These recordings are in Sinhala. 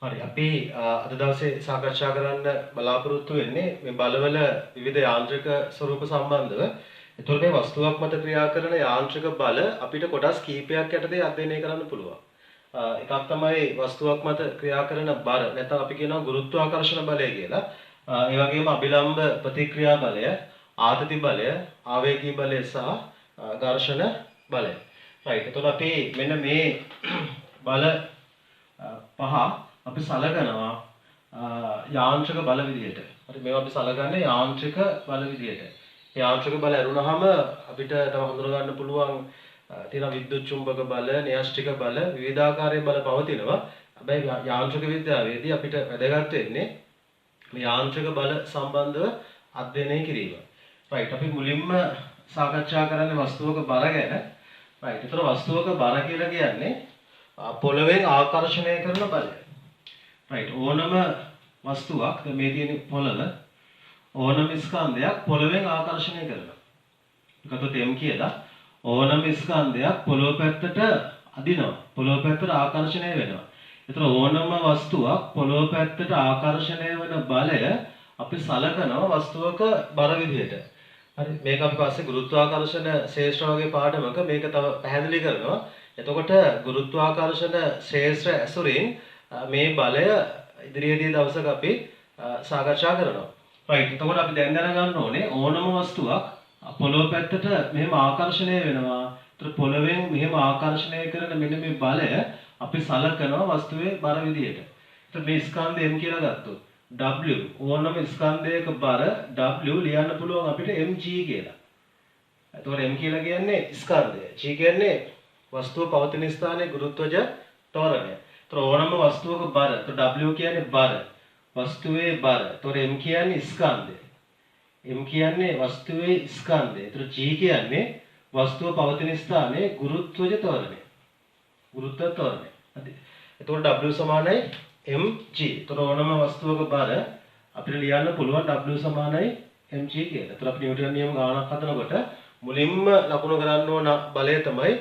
හරි අපි අද දවසේ සාකච්ඡා කරන්න බලාපොරොත්තු වෙන්නේ මේ බලවල විවිධ යාන්ත්‍රික ස්වරූප සම්බන්ධව. ඒතකොට මේ වස්තුවක් මත ක්‍රියා කරන යාන්ත්‍රික බල අපිට කොටස් කීපයක් යටතේ අධ්‍යයනය කරන්න පුළුවන්. එකක් තමයි වස්තුවක් මත ක්‍රියා කරන බර නැත්නම් අපි කියනවා ගුරුත්වාකර්ෂණ බලය කියලා. ඒ වගේම අභිලම්බ ප්‍රතික්‍රියා බලය, ආතති බලය, ආවේගී බලය සහ ඝර්ෂණ බලය. right. එතකොට අපි මෙන්න මේ බල පහ අපි සලකනවා යාන්ත්‍රික බල විදියට. හරි මේවා අපි සලකන්නේ යාන්ත්‍රික බල විදියට. ඒ යාන්ත්‍රික බල ඇරුණාම අපිට තව හඳුනා ගන්න පුළුවන් තියෙන විද්‍යුත් චුම්බක බල, න්‍යෂ්ටික බල, විවිධාකාරයේ බල පවතිනවා. හැබැයි යාන්ත්‍රික විද්‍යාවේදී අපිට වැදගත් වෙන්නේ මේ යාන්ත්‍රික බල සම්බන්ධව අධ්‍යයනය කිරීම. right අපි මුලින්ම සාකච්ඡා කරන්නේ වස්තුවක බර ගැන. right ඒතර වස්තුවක බර කියලා කියන්නේ පොළවෙන් ආකර්ෂණය කරන බලය. right ඕනම වස්තුවක් මේ තියෙන පොළව ඕනම ස්කන්ධයක් පොළවෙන් ආකර්ෂණය කරනවා. ගත්තොත් M කියලා ඕනම ස්කන්ධයක් පොළොව පැත්තට අදිනවා. පොළොව පැත්තට ආකර්ෂණය වෙනවා. ඒතර ඕනම වස්තුවක් පොළොව පැත්තට ආකර්ෂණය වෙන බලය අපි සලකනවා වස්තුවක බර විදිහට. හරි මේක අපි පස්සේ ගුරුත්වාකර්ෂණ ශේෂ්ත්‍ර වගේ පාඩමක මේක තව පැහැදිලි කරනවා. එතකොට ගුරුත්වාකර්ෂණ ශේෂ්ත්‍ර ඇසුරින් මේ බලය ඉදිරියේදී දවසක අපි සාකච්ඡා කරනවා. right එතකොට අපි දැන් දැනගන්න ඕනේ ඕනම වස්තුවක් පොළොව පැත්තට මෙහෙම ආකර්ෂණය වෙනවා. ඒතර පොළවෙන් මෙහෙම ආකර්ෂණය කරන මෙන්න මේ බලය අපි සලකනවා වස්තුවේ බර විදියට. ඒතර මේ ස්කන්ධ M කියලා ගත්තොත් W ඕනම ස්කන්ධයක බර W ලියන්න පුළුවන් අපිට mg කියලා. එතකොට M කියලා කියන්නේ ස්කන්ධය. G කියන්නේ වස්තුව පවතින ස්ථානයේ ගුරුත්වජ ත්වරණය. ඒතර ඕනම වස්තුවක බර. ඒතර W කියන්නේ බර. වස්තුවේ බර. ඒතර M කියන්නේ ස්කන්ධය. M කියන්නේ වස්තුවේ ස්කන්ධය. ඒතර G කියන්නේ වස්තුව පවතින ස්ථානයේ ගුරුත්වජ ත්වරණය. ගුරුත්ව ත්වරණය. හරි. එතකොට W සමානයි mg. ඒතර ඕනම වස්තුවක බර අපිට ලියන්න පුළුවන් W සමානයි mg කියලා. ඒතර අපි නිව්ටන් නියම ගානක් හදනකොට මුලින්ම ලකුණු කරන්න ඕන බලය තමයි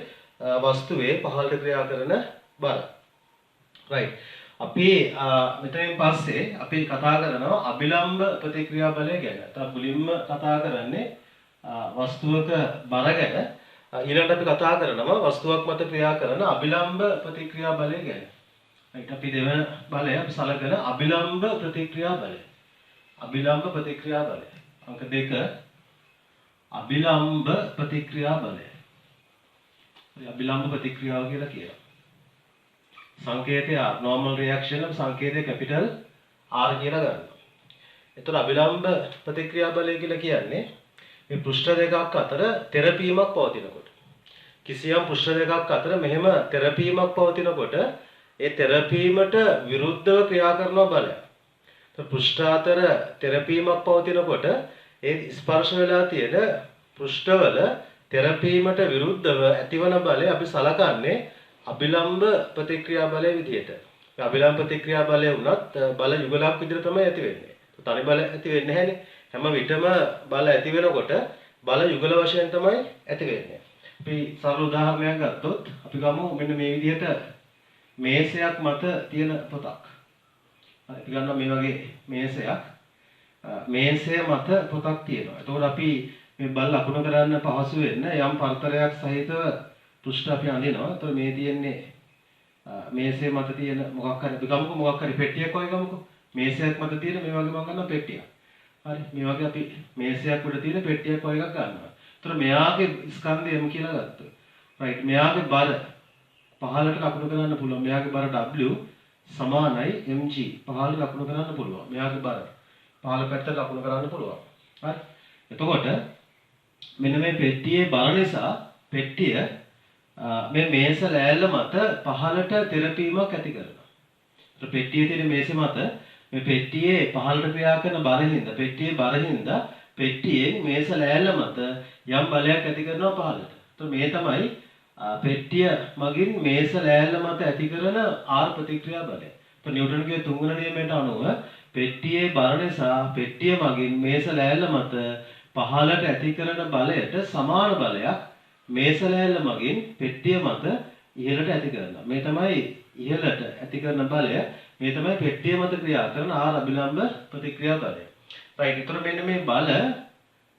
වස්තුවේ පහළට ක්‍රියා කරන බර. right. අපි මෙතනින් පස්සේ අපි කතා කරනවා අභිලම්බ ප්‍රතික්‍රියා බලය ගැන. ඒතර මුලින්ම කතා කරන්නේ වස්තුවක බර ගැන. ඊළඟට අපි කතා කරනවා වස්තුවක් මත ක්‍රියා කරන අභිලම්බ ප්‍රතික්‍රියා බලය ගැන. right. අපි දෙවන බලය අපි සලකන අභිලම්බ ප්‍රතික්‍රියා බලය. අභිලම්බ ප්‍රතික්‍රියා බලය. අංක 2 අභිලම්බ ප්‍රතික්‍රියා බලය. අභිලම්බ ප්‍රතික්‍රියාව කියලා කියනවා. සංකේතය normal reaction එක සංකේතය capital R කියලා ගන්නවා. එතකොට අභිලම්බ ප්‍රතික්‍රියා බලය කියලා කියන්නේ මේ පෘෂ්ඨ දෙකක් අතර තෙරපීමක් පවතිනකොට. කිසියම් පෘෂ්ඨ දෙකක් අතර මෙහෙම තෙරපීමක් පවතිනකොට ඒ තෙරපීමට විරුද්ධව ක්‍රියා කරන බලය. එතකොට පෘෂ්ඨ අතර තෙරපීමක් පවතිනකොට ඒ ස්පර්ශ වෙලා තියෙන පෘෂ්ඨවල තෙරපීමට විරුද්ධව ඇතිවන බලය අපි සලකන්නේ අභිලම්බ ප්‍රතික්‍රියා බලය විදිහට. මේ අභිලම්බ ප්‍රතික්‍රියා බලය වුණත් බල යුගලක් විදිහට තමයි ඇති වෙන්නේ. තනි බල ඇති වෙන්නේ නැහැනේ. හැම විටම බල ඇති වෙනකොට බල යුගල වශයෙන් තමයි ඇති වෙන්නේ. අපි සරල උදාහරණයක් ගත්තොත් අපි ගමු මෙන්න මේ විදිහට මේසයක් මත තියෙන පොතක්. හරි අපි ගන්නවා මේ වගේ මේසයක්. මේසය මත පොතක් තියෙනවා. එතකොට අපි මේ බල ලකුණු කරන්න පහසු වෙන්න යම් පරතරයක් සහිතව පෘෂ්ඨ අපි අඳිනවා. එතකොට මේ තියෙන්නේ මේසය මත තියෙන මොකක් හරි අපි ගමුකෝ මොකක් හරි පෙට්ටියක් වගේ ගමුකෝ. මේසයක් මත තියෙන මේ වගේ මම ගන්නවා පෙට්ටියක්. හරි මේ වගේ අපි මේසයක් උඩ තියෙන පෙට්ටියක් වගේ එකක් ගන්නවා. එතකොට මෙයාගේ ස්කන්ධය M කියලා ගත්තා. right මෙයාගේ බර පහළට ලකුණු කරන්න පුළුවන්. මෙයාගේ බර W සමානයි mg. පහළට ලකුණු කරන්න පුළුවන්. මෙයාගේ බර පහළ පැත්තට ලකුණු කරන්න පුළුවන්. හරි. එතකොට මෙන්න මේ පෙට්ටියේ බර නිසා පෙට්ටිය මේ මේස ලෑල්ල මත පහළට තෙරපීමක් ඇති කරනවා. ඒතර පෙට්ටියේ තියෙන මේස මත මේ පෙට්ටියේ පහළට ක්‍රියා කරන බරින්ද පෙට්ටියේ බරින්ද පෙට්ටියේ මේස ලෑල්ල මත යම් බලයක් ඇති කරනවා පහළට. ඒතර මේ තමයි පෙට්ටිය මගින් මේස ලෑල්ල මත ඇති කරන R ප්‍රතික්‍රියා බලය. ඒතර නිව්ටන්ගේ තුන්වන නියමයට අනුව පෙට්ටියේ බර නිසා පෙට්ටිය මගින් මේස ලෑල්ල මත පහළට ඇති කරන බලයට සමාන බලයක් මේස ලෑල්ල මගින් පෙට්ටිය මත ඉහළට ඇති කරනවා. මේ තමයි ඉහළට ඇති කරන බලය මේ තමයි පෙට්ටිය මත ක්‍රියා කරන ආර අභිලම්බ ප්‍රතික්‍රියා බලය. රයිට්. ඒතර මෙන්න මේ බල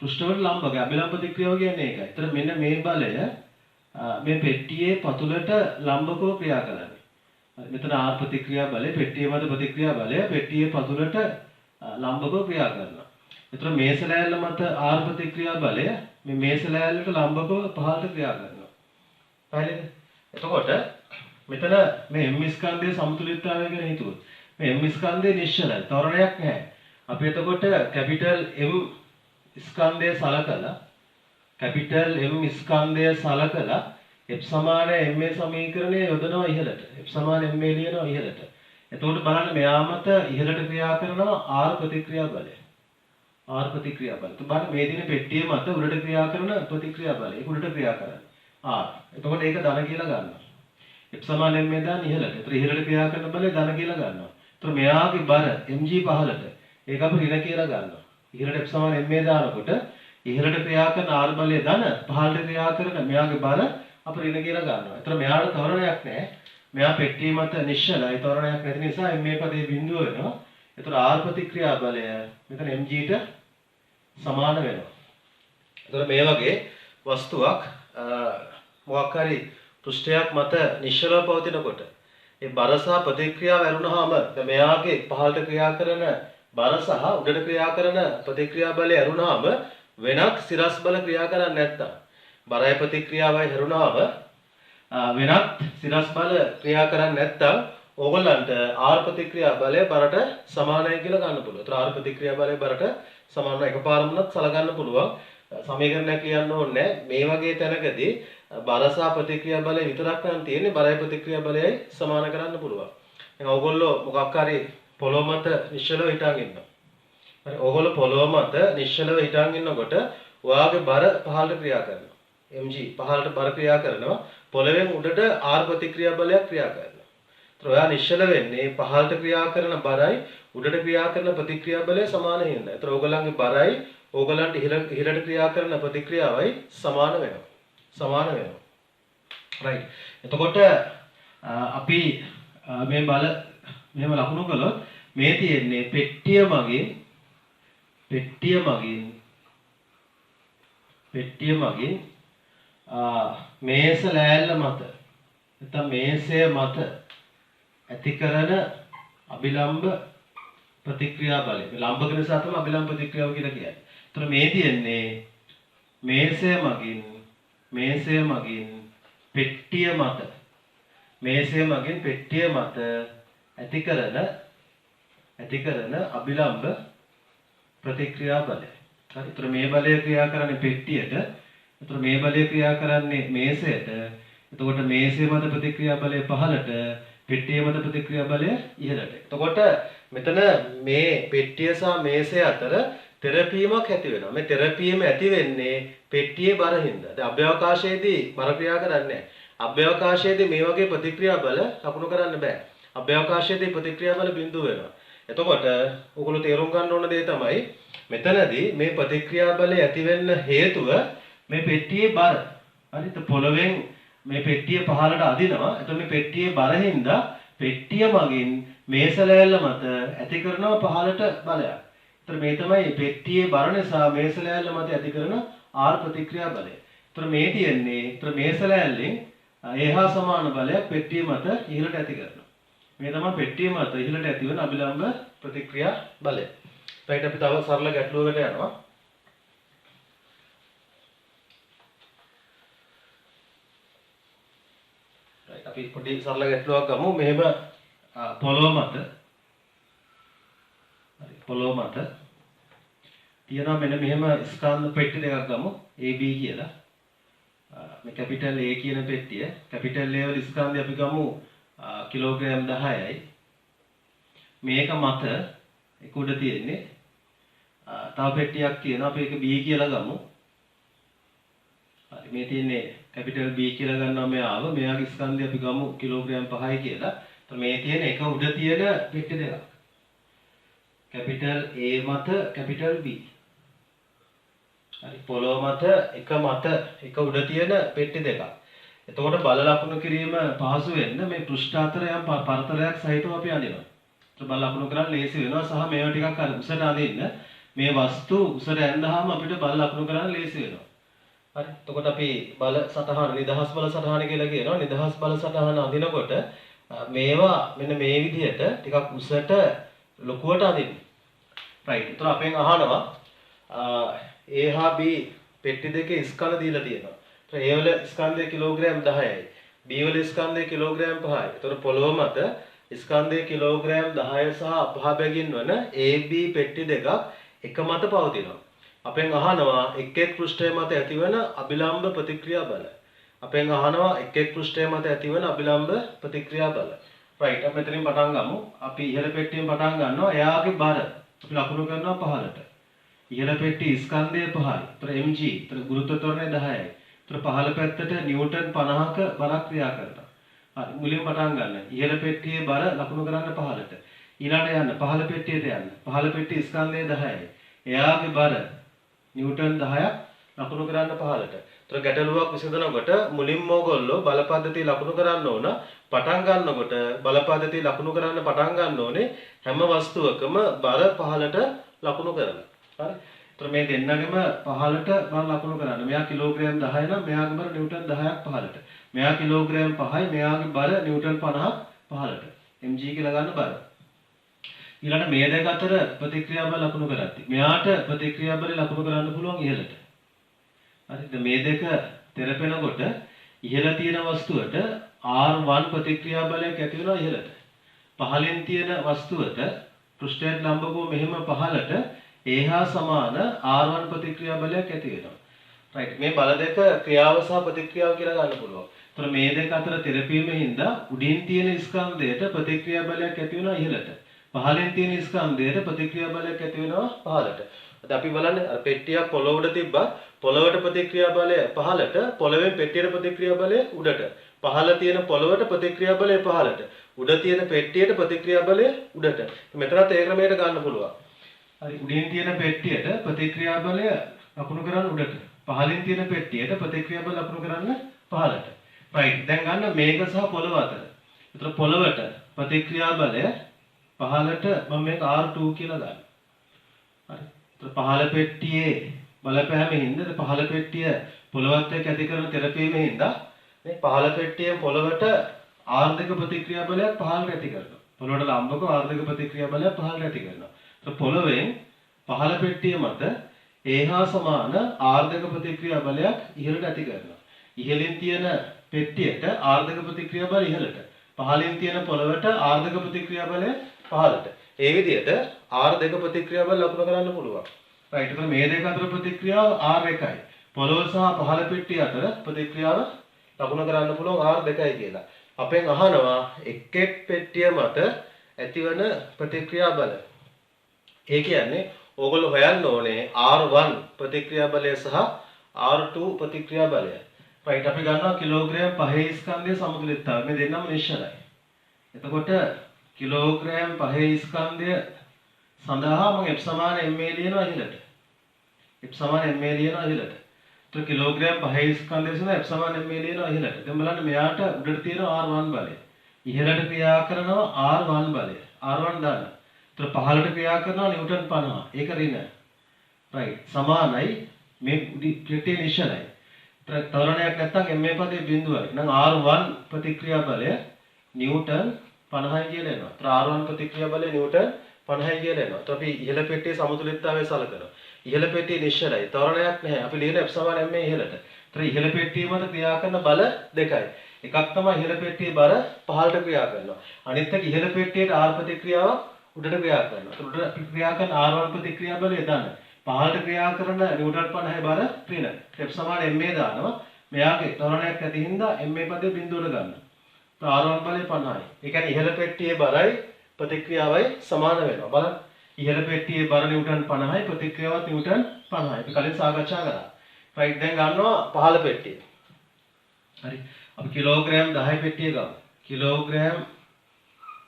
පෘෂ්ඨවල ලම්බක අභිලම්බ ප්‍රතික්‍රියාව කියන්නේ ඒකයි. ඒතර මෙන්න මේ බලය මේ පෙට්ටියේ පතුලට ලම්බකව ක්‍රියා කරන්නේ. මෙතන ආර ප්‍රතික්‍රියා බලය, පෙට්ටිය මත ප්‍රතික්‍රියා බලය පෙට්ටියේ පතුලට ලම්බකව ක්‍රියා කරනවා. ඒතර මේස ලෑල්ල මත ආර ප්‍රතික්‍රියා බලය මේ මේස ලෑල්ලට ලම්බකව පහළට ක්‍රියා කරනවා. හරිද? එතකොට මෙතන මේ M ස්කන්ධයේ සමතුලිතතාවය ගැන හිතුවොත් මේ M ස්කන්ධයේ නිශ්චලයි, ත්වරණයක් නැහැ. අපි එතකොට කැපිටල් M ස්කන්ධය සලකලා F සමාන ma සමීකරණය යොදනවා ඉහළට. F සමාන ma ලියනවා ඉහළට. එතකොට බලන්න මෙයා මත ඉහළට ක්‍රියා කරනවා R ප්‍රතික්‍රියා බලය. R ප්‍රතික්‍රියා බලය. බලන්න මේ දින පෙට්ටිය මත උඩට ක්‍රියා කරන ප්‍රතික්‍රියා බලය. ඒක උඩට ක්‍රියා කරන්නේ R. එතකොට ඒක ධන කියලා ගන්නවා. F සමාන ma දාන්න ඉහළට. ඒතර ඉහළට ක්‍රියා කරන බලය ධන කියලා ගන්නවා. ඒතර මෙයාගේ බර mg පහළට. ඒක අපි ඍණ කියලා ගන්නවා. ඉහළට F සමාන ma දානකොට ඉහළට ක්‍රියා කරන R බලය ධන, පහළට ක්‍රියා කරන මෙයාගේ බර අපි ඍණ කියලා ගන්නවා. ඒතර මෙයාට ත්වරණයක් නැහැ. මෙයා පෙට්ටිය මත නිශ්චලයි, ත්වරණයක් නැති නිසා මේ පදේ බිඳුව වෙනවා. ඒතර R ප්‍රතික්‍රියා බලය මෙතන mg ට සමාන වෙනවා. ඒතර මේ වගේ වස්තුවක් මොකක් හරි පෘෂ්ඨයක් මත නිශ්චලව පවතිනකොට ඒ බර සහ ප්‍රතික්‍රියාව ඇරුණාම දැන් මෙයාගේ පහළට ක්‍රියා කරන බර සහ උඩට ක්‍රියා කරන ප්‍රතික්‍රියා බලය ඇරුණාම වෙනත් සිරස් බල ක්‍රියා කරන්නේ නැත්තම් බරයි ප්‍රතික්‍රියාවයි හැරුණාම වෙනත් සිරස් බල ක්‍රියා කරන්නේ නැත්තම් ඕගොල්ලන්ට R ප්‍රතික්‍රියා බලය බරට සමානයි කියලා ගන්න පුළුවන්. ඒතර R ප්‍රතික්‍රියා බලය බරට සමානව එකපාරම උනත් සලකන්න පුළුවන්. සමීකරණයක් ලියන්න ඕනේ මේ වගේ තැනකදී බර සහ ප්‍රතික්‍රියා බලය විතරක් නම් තියෙන්නේ, බරයි ප්‍රතික්‍රියා බලයයි සමාන කරන්න පුළුවන්. දැන් ඕගොල්ලෝ මොකක් හරි පොළොව මත නිශ්චලව හිටන් ඉන්නවා. හරි, ඕගොල්ලෝ පොළොව මත නිශ්චලව හිටන් ඉන්නකොට ඔයාගේ බර පහළට ක්‍රියා කරනවා. mg පහළට බර ක්‍රියා කරනවා. පොළවෙන් උඩට R ප්‍රතික්‍රියා බලයක් ක්‍රියා කරනවා. ඒතර ඔයා නිශ්චල වෙන්නේ පහළට ක්‍රියා කරන බරයි උඩට ක්‍රියා කරන ප්‍රතික්‍රියා බලය සමාන හින්දා. ඒතර ඕගොල්ලන්ගේ බරයි ඕගොල්ලන්ට ඉහළට ක්‍රියා කරන ප්‍රතික්‍රියාවයි සමාන වෙනවා. සමාන වෙනවා. රයිට්. එතකොට අපි මේ බල මෙහෙම ලකුණු කළොත් මේ තියෙන්නේ පෙට්ටිය මගින් මේස ලෑල්ල මත නැත්නම් මේසය මත ඇති කරන අභිලම්බ ප්‍රතික්‍රියා බලය. මේ ලම්බක නිසා තමයි අභිලම්බ ප්‍රතික්‍රියාව කියලා කියන්නේ. ඒතර මේ තියෙන්නේ මේසය මගින් පෙට්ටිය මත ඇති කරන අභිලම්බ ප්‍රතික්‍රියා බලය. හරි. ඒතර මේ බලය ක්‍රියා කරන්නේ පෙට්ටියට. ඒතර මේ බලය ක්‍රියා කරන්නේ මේසයට. එතකොට මේසය මත ප්‍රතික්‍රියා බලය පහළට, පෙට්ටිය මත ප්‍රතික්‍රියා බලය ඉහළට. එතකොට මෙතන මේ පෙට්ටිය සහ මේසය අතර තෙරපීමක් ඇති වෙනවා. මේ තෙරපීම ඇති වෙන්නේ පෙට්ටියේ බර හින්දා. දැන් අභ්‍යවකාශයේදී බර ක්‍රියා කරන්නේ නැහැ. අභ්‍යවකාශයේදී මේ වගේ ප්‍රතික්‍රියා බල ලකුණු කරන්න බෑ. අභ්‍යවකාශයේදී ප්‍රතික්‍රියා බල බිඳුව වෙනවා. එතකොට ඔයගොල්ලෝ තේරුම් ගන්න ඕන දේ තමයි මෙතනදී මේ ප්‍රතික්‍රියා බලය ඇති වෙන්න හේතුව මේ පෙට්ටියේ බර. හරිද? පොළවෙන් මේ පෙට්ටිය පහළට අදිනවා. එතකොට මේ පෙට්ටියේ බර හින්දා පෙට්ටිය මගින් මේස ලෑල්ල මත ඇති කරනවා පහළට බලයක්. ඒතර මේ තමයි පෙට්ටියේ බර නිසා මේස ලෑල්ල මත ඇති කරන R ප්‍රතික්‍රියා බලය. ඒතර මේ තියෙන්නේ මේස ලෑල්ලෙන් එහා සමාන බලයක් පෙට්ටිය මත ඉහළට ඇති කරනවා. මේ තමයි පෙට්ටිය මත ඉහළට ඇති වෙන අභිලම්බ ප්‍රතික්‍රියා බලය. රයිට්, අපි තව සරල ගැටලුවකට යනවා. රයිට්, අපි පොඩි සරල ගැටලුවක් ගමු. මෙහෙම පොළොව මත තියෙනවා මෙන්න මෙහෙම ස්කන්ධ පෙට්ටි දෙකක් ගමු. AB කියලා. මේ කැපිටල් A කියන පෙට්ටිය, කැපිටල් A වල ස්කන්ධය අපි ගමු කිලෝග්‍රෑම් 10යි. මේක මත එක උඩ තියෙන්නේ තව පෙට්ටියක් තියෙනවා. අපි ඒක B කියලා ගමු. හරි, මේ තියෙන්නේ කැපිටල් B කියලා ගන්නවා මෙයාව. මෙයාගේ ස්කන්ධය අපි ගමු කිලෝග්‍රෑම් 5යි කියලා. તો මේ තියෙන එක උඩ තියෙන පෙට්ටි දෙකක්. කැපිටල් A මත කැපිටල් B. හරි, පොළොව මත එක උඩ තියෙන පෙට්ටි දෙකක්. එතකොට බල ලකුණු කිරීම පහසු වෙන්න මේ පෘෂ්ඨ අතර යම් පරතරයක් සහිතව අපි අඳිනවා. ඒතර බල ලකුණු කරන්න ලේසි වෙනවා සහ මේවා ටිකක් අර උසට අදින්න මේ වස්තු උසට ඇඳහම අපිට බල ලකුණු කරන්න ලේසි වෙනවා. හරි. එතකොට අපි බල සටහන නිදහස් බල සටහන කියලා කියනවා. නිදහස් බල සටහන අඳිනකොට මේවා මෙන්න මේ විදිහට ටිකක් උසට ලොකුවට අදින්න. රයිට්. ඒතර අපෙන් අහනවා A හා B පෙට්ටි දෙකේ ස්කන්ධ දීලා තියෙනවා. ඒතර A වල ස්කන්ධය කිලෝග්‍රෑම් 10යි. B වල ස්කන්ධය කිලෝග්‍රෑම් 5යි. ඒතර පොළොව මත ස්කන්ධය කිලෝග්‍රෑම් 10 සහ 5 බැගින් වන AB පෙට්ටි දෙකක් එක මත පවතිනවා. අපෙන් අහනවා එක් එක් පෘෂ්ඨය මත ඇතිවන අභිලම්බ ප්‍රතික්‍රියා බල. අපෙන් අහනවා එක් එක් පෘෂ්ඨය මත ඇතිවන අභිලම්බ ප්‍රතික්‍රියා බල. රයිට්. අපි මෙතනින් පටන් ගමු. අපි ඉහළ පෙට්ටියෙන් පටන් ගන්නවා. එයාගේ බර අපි ලකුණු කරනවා 15ට. ඉහළ පෙට්ටිය ස්කන්ධය 5යි. ඒතර mg. ඒතර ගුරුත්ව ත්වරණය 10යි. ඒතර පහළ පැත්තට නිව්ටන් 50ක බරක් ක්‍රියා කරනවා. හරි. මුලින් පටන් ගන්න. ඉහළ පෙට්ටියේ බර ලකුණු කරන්න 15ට. ඊළඟට යන්න පහළ පෙට්ටියට යන්න. පහළ පෙට්ටිය ස්කන්ධය 10යි. එයාගේ බර නිව්ටන් 10ක් ලකුණු කරන්න 15ට. ඒතර ගැටලුවක් විසඳනකොට මුලින්ම ඕගොල්ලෝ බල පද්ධතිය ලකුණු කරන්න ඕන. පටන් ගන්නකොට බල පද්ධතිය ලකුණු කරන්න පටන් ගන්න ඕනේ හැම වස්තුවකම බර 15ට ලකුණු කරලා. හරි. ඒතර මේ දෙන්නගෙම 15ට බර ලකුණු කරන්න. මෙයා කිලෝග්‍රෑම් 10 නම් මෙයාගේ බර නිව්ටන් 10ක් 15ට. මෙයා කිලෝග්‍රෑම් 5යි මෙයාගේ බර නිව්ටන් 50ක් 15ට. mg කියලා ගන්න බර. ඊළඟ මේ දෙක අතර ප්‍රතික්‍රියා බල ලකුණු කරද්දී මෙයාට ප්‍රතික්‍රියා බල ලකුණු කරන්න පුළුවන් ඉහළට. හරිද? මේ දෙක තෙරපෙනකොට ඉහළ තියෙන වස්තුවට R1 ප්‍රතික්‍රියා බලයක් ඇති වෙනවා ඉහළට. පහළින් තියෙන වස්තුවට පෘෂ්ඨයට ලම්බකව මෙහෙම පහළට A හා සමාන R1 ප්‍රතික්‍රියා බලයක් ඇති වෙනවා. රයිට්. මේ බල දෙක ක්‍රියාව සහ ප්‍රතික්‍රියාව කියලා ගන්න පුළුවන්. ඒතර මේ දෙක අතර තෙරපීමෙන් හින්දා උඩින් තියෙන ස්කන්ධයට ප්‍රතික්‍රියා බලයක් ඇති වෙනවා ඉහළට. පහළින් තියෙන ස්කන්ධයට ප්‍රතික්‍රියා බලයක් ඇති වෙනවා පහළට. අද අපි බලන්නේ අර පෙට්ටියක් පොළොව උඩ තිබ්බා. පොළොවට ප්‍රතික්‍රියා බලය පහළට, පොළොවෙන් පෙට්ටියට ප්‍රතික්‍රියා බලය උඩට. පහළ තියෙන පොළොවට ප්‍රතික්‍රියා බලය පහළට. උඩ තියෙන පෙට්ටියට ප්‍රතික්‍රියා බලය උඩට. මෙතනත් ඒ ක්‍රමයට ගන්න පුළුවන්. හරි. උඩින් තියෙන පෙට්ටියට ප්‍රතික්‍රියා බලය ලකුණු කරන්න උඩට. පහළින් තියෙන පෙට්ටියට ප්‍රතික්‍රියා බලය ලකුණු කරන්න පහළට. රයිට්. දැන් ගන්න මේක සහ පොළොව අතර. ඒතර පොළොවට ප්‍රතික්‍රියා බලය පහළට මම මේක R2 කියලා ගන්නවා. හරි. ඒතර පහළ පෙට්ටියේ බලපෑමෙන් හින්දා පහළ පෙට්ටිය පොළොවත් එක්ක ඇති කරන තෙරපීමෙන් හින්දා මේ පහළ පෙට්ටියෙන් පොළොවට R2 ප්‍රතික්‍රියා බලයක් පහළට ඇති කරනවා. පොළොවට ලම්බක R2 ප්‍රතික්‍රියා බලයක් පහළට ඇති කරනවා. ඒතර පොළොවෙන් පහළ පෙට්ටිය මත A හා සමාන R2 ප්‍රතික්‍රියා බලයක් ඉහළට ඇති කරනවා. ඉහළින් තියෙන පෙට්ටියට R2 ප්‍රතික්‍රියා බලය ඉහළට. පහළින් තියෙන පොළොවට R2 ප්‍රතික්‍රියා බලය පහළට. ඒ විදිහට R2 ප්‍රතික්‍රියා බල ලකුණු කරන්න පුළුවන්. රයිට්. ඒතර මේ දෙක අතර ප්‍රතික්‍රියාව R1යි. පොළොව සහ පහළ පෙට්ටිය අතර ප්‍රතික්‍රියාව ලකුණු කරන්න පුළුවන් R2යි කියලා. අපෙන් අහනවා එක් එක් පෙට්ටිය මත ඇතිවන ප්‍රතික්‍රියා බල. ඒ කියන්නේ ඕගොල්ලෝ හොයන්න ඕනේ R1 ප්‍රතික්‍රියා බලය සහ R2 ප්‍රතික්‍රියා බලය. රයිට්. අපි ගන්නවා කිලෝග්‍රෑම් 5 ස්කන්ධයේ සමතුලිතතාවය. මේ දෙන්නම නිශ්චලයි. එතකොට කිලෝග්‍රෑම් 5 ස්කන්ධය සඳහා මම F සමාන ma ලියනවා ඉහළට. F සමාන ma ලියනවා ඉහළට. ඒතර කිලෝග්‍රෑම් 5 ස්කන්ධය සඳහා F සමාන ma ලියනවා ඉහළට. දැන් බලන්න මෙයාට උඩට තියෙන R1 බලය. ඉහළට ක්‍රියා කරනවා R1 බලය. R1 දාන්න. ඒතර පහළට ක්‍රියා කරනවා නිව්ටන් 50. ඒක ඍණ. රයිට්. සමානයි මේ පිටේ නිශ්චලයි. ත්වරණයක් නැත්නම් ma පදේ බිඳුවයි. එහෙනම් R1 ප්‍රතික්‍රියා බලය නිව්ටන් 50යි කියලා එනවා. R1 ප්‍රතික්‍රියා බලය නිව්ටන් 50යි කියලා එනවා. તો අපි ඉහළ පෙට්ටියේ සමතුලිතතාවය සලකනවා. ඉහළ පෙට්ටිය නිශ්චලයි. ත්වරණයක් නැහැ. අපි ලියන F සමාන ma ඉහළට. ඒතර ඉහළ පෙට්ටිය මත ක්‍රියා කරන බල දෙකයි. එකක් තමයි ඉහළ පෙට්ටියේ බර පහළට ක්‍රියා කරනවා. අනිත් එක ඉහළ පෙට්ටියට R ප්‍රතික්‍රියාව උඩට ක්‍රියා කරනවා. ඒතර උඩට ක්‍රියා කරන R1 ප්‍රතික්‍රියා බලය දාන්න. පහළට ක්‍රියා කරන නිව්ටන් 50යි බර ඍණ. F සමාන ma දානවා. මෙයාගේ ත්වරණයක් ඇති හින්දා ma පදේ බිඳුවට ගන්නවා. R1 බලය 50යි. ඒ කියන්නේ ඉහළ පෙට්ටියේ බරයි ප්‍රතික්‍රියාවයි සමාන වෙනවා. බලන්න. ඉහළ පෙට්ටියේ බර නිව්ටන් 50යි ප්‍රතික්‍රියාවත් නිව්ටන් 50යි. අපි කලින් සාකච්ඡා කරා. රයිට්. දැන් ගන්නවා පහළ පෙට්ටිය. හරි. අපි කිලෝග්‍රෑම් 10 පෙට්ටිය ගමු. කිලෝග්‍රෑම්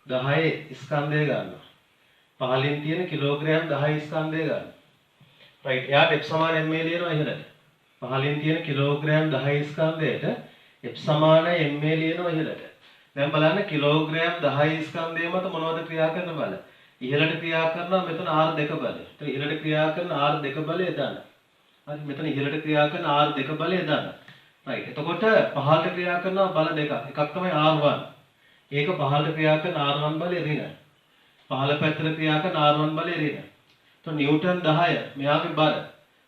10 ස්කන්ධය ගන්නවා. පහළින් තියෙන කිලෝග්‍රෑම් 10 ස්කන්ධය ගන්නවා. රයිට්. එයාට F සමාන ma ලියනවා ඉහළට. පහළින් තියෙන කිලෝග්‍රෑම් 10 ස්කන්ධයට F සමාන ma ලියනවා ඉහළට. දැන් බලන්න කිලෝග්‍රෑම් 10 ස්කන්ධය මත මොනවද ක්‍රියා කරන බල? ඉහළට ක්‍රියා කරනවා මෙතන R2 බලය. එතන ඉහළට ක්‍රියා කරන R2 බලය දාන්න. හරි මෙතන ඉහළට ක්‍රියා කරන R2 බලය දාන්න. right. එතකොට පහළට ක්‍රියා කරන බල දෙකක්. එකක් තමයි R1. ඒක පහළට ක්‍රියා කරන R1 බලය ඍණ. පහළ පැත්තට ක්‍රියා කරන R1 බලය ඍණ. එතකොට නිව්ටන් 10 මෙයාගේ බර.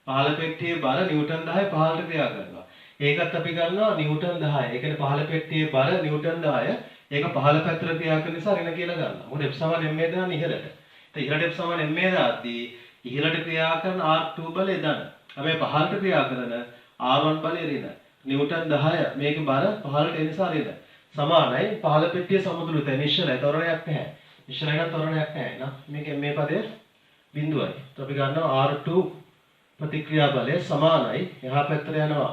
පහළ පෙට්ටියේ බර නිව්ටන් 10 පහළට ක්‍රියා කරනවා. ඒකත් අපි ගන්නවා නිව්ටන් 10. ඒ කියන්නේ පහළ පෙට්ටියේ බර නිව්ටන් 10. ඒක පහළ පැත්තට ක්‍රියා කරන නිසා ඍණ කියලා ගන්නවා. මොකද F සමාන ma දාන්න ඉහළට. ඉතින් ඉහළට F සමාන ma දාද්දී ඉහළට ක්‍රියා කරන R2 බලය දාන්න. හැබැයි පහළට ක්‍රියා කරන R1 බලය ඍණ. නිව්ටන් 10 මේකේ බර පහළට එන නිසා ඍණ. සමානයි පහළ පෙට්ටිය සමතුලිතයි. නිශ්චලයි. ත්වරණයක් නැහැ. නිශ්චලයි නම් ත්වරණයක් නැහැ නා. මේකේ මේ පදය බිඳුවයි. તો අපි ගන්නවා R2 ප්‍රතික්‍රියා බලය සමානයි. එහා පැත්තට යනවා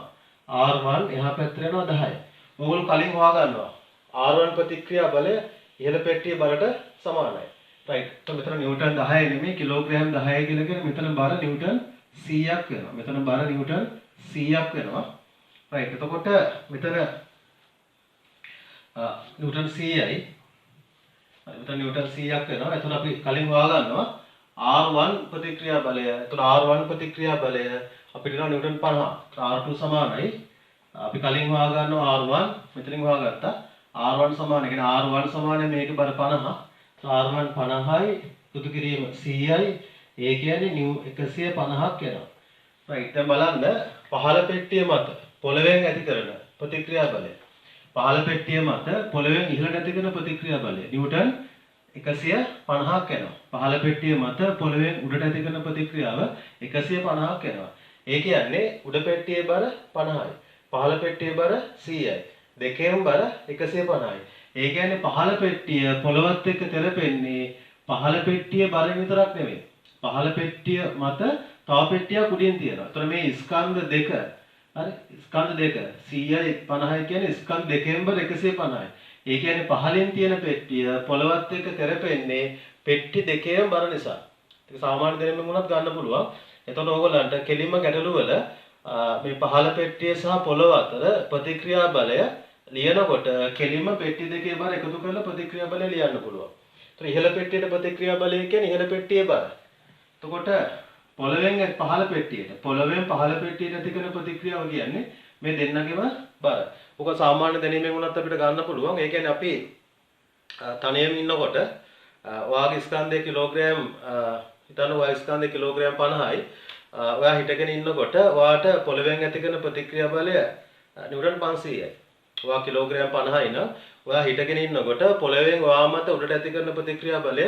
R1 එහා පැත්තට යනවා 10. ඕගොල්ලෝ කලින් හොයා ගන්නවා. R1 ප්‍රතික්‍රියා බලය ඉහළ පෙට්ටියේ බලට සමානයි. right. તો මෙතන නිව්ටන් 10 නෙමෙයි කිලෝග්‍රෑම් 10 කියලා කියන්නේ මෙතන බර නිව්ටන් 100ක් වෙනවා. මෙතන බර නිව්ටන් 100ක් වෙනවා. right. එතකොට මෙතන නිව්ටන් 100යි. මෙතන නිව්ටන් 100ක් වෙනවා. එතන අපි කලින් හොයා ගන්නවා R1 ප්‍රතික්‍රියා බලය. එතන R1 ප්‍රතික්‍රියා බලය අපිට දෙනවා නිව්ටන් 50. R2 සමානයි. අපි කලින් හොයා ගන්නවා R1 මෙතනින් හොයාගත්තා. R1 සමාන. ඒ කියන්නේ R1 සමාන මේක බර 50. R1 50යි එකතු කිරීම 100යි. ඒ කියන්නේ 150ක් එනවා. right. දැන් බලන්න පහළ පෙට්ටිය මත පොළවෙන් ඇති කරන ප්‍රතික්‍රියා බලය. පහළ පෙට්ටිය මත පොළවෙන් ඉහළට ඇති කරන ප්‍රතික්‍රියා බලය නිව්ටන් 150ක් එනවා. පහළ පෙට්ටිය මත පොළවෙන් උඩට ඇති කරන ප්‍රතික්‍රියාව 150ක් එනවා. ඒ කියන්නේ උඩ පෙට්ටියේ බර 50යි. පහළ පෙට්ටියේ බර 100යි. දෙකේම බර 150යි. ඒ කියන්නේ පහළ පෙට්ටිය පොළවත් එක්ක තෙරපෙන්නේ පහළ පෙට්ටියේ බරෙන් විතරක් නෙවෙයි. පහළ පෙට්ටිය මත තව පෙට්ටියක් උඩින් තියෙනවා. එතකොට මේ ස්කන්ධ දෙක හරි ස්කන්ධ දෙක 100යි 50යි කියන්නේ ස්කන්ධ දෙකෙන් බර 150යි. ඒ කියන්නේ පහළින් තියෙන පෙට්ටිය පොළවත් එක්ක තෙරපෙන්නේ පෙට්ටි දෙකේම බර නිසා. ඒක සාමාන්‍ය දෙනෙම වුණත් ගන්න පුළුවන්. එතකොට ඕගොල්ලන්ට කෙලින්ම ගැටලු වල මේ පහළ පෙට්ටිය සහ පොළව අතර ප්‍රතික්‍රියා බලය ලියනකොට කෙලින්ම පෙට්ටි දෙකේ බර එකතු කරලා ප්‍රතික්‍රියා බලය ලියන්න පුළුවන්. ඒතර ඉහළ පෙට්ටියට ප්‍රතික්‍රියා බලය කියන්නේ ඉහළ පෙට්ටියේ බර. එතකොට පොළවෙන් පහළ පෙට්ටියට පොළවෙන් පහළ පෙට්ටියට ඇති කරන ප්‍රතික්‍රියාව කියන්නේ මේ දෙන්නගේම බර. ඔක සාමාන්‍ය දැනීමෙන් වුණත් අපිට ගන්න පුළුවන්. ඒ කියන්නේ අපි තනියම ඉන්නකොට ඔයාගේ ස්කන්ධයේ කිලෝග්‍රෑම් හිතන්න ඔයා ස්කන්ධයේ කිලෝග්‍රෑම් 50යි. ඔයා හිටගෙන ඉන්නකොට ඔයාට පොළවෙන් ඇති කරන ප්‍රතික්‍රියා බලය නිව්ටන් 500යි. ඔයා කිලෝග්‍රෑම් 50යි නම් ඔයා හිටගෙන ඉන්නකොට පොළවෙන් ඔයා මත උඩට ඇති කරන ප්‍රතික්‍රියා බලය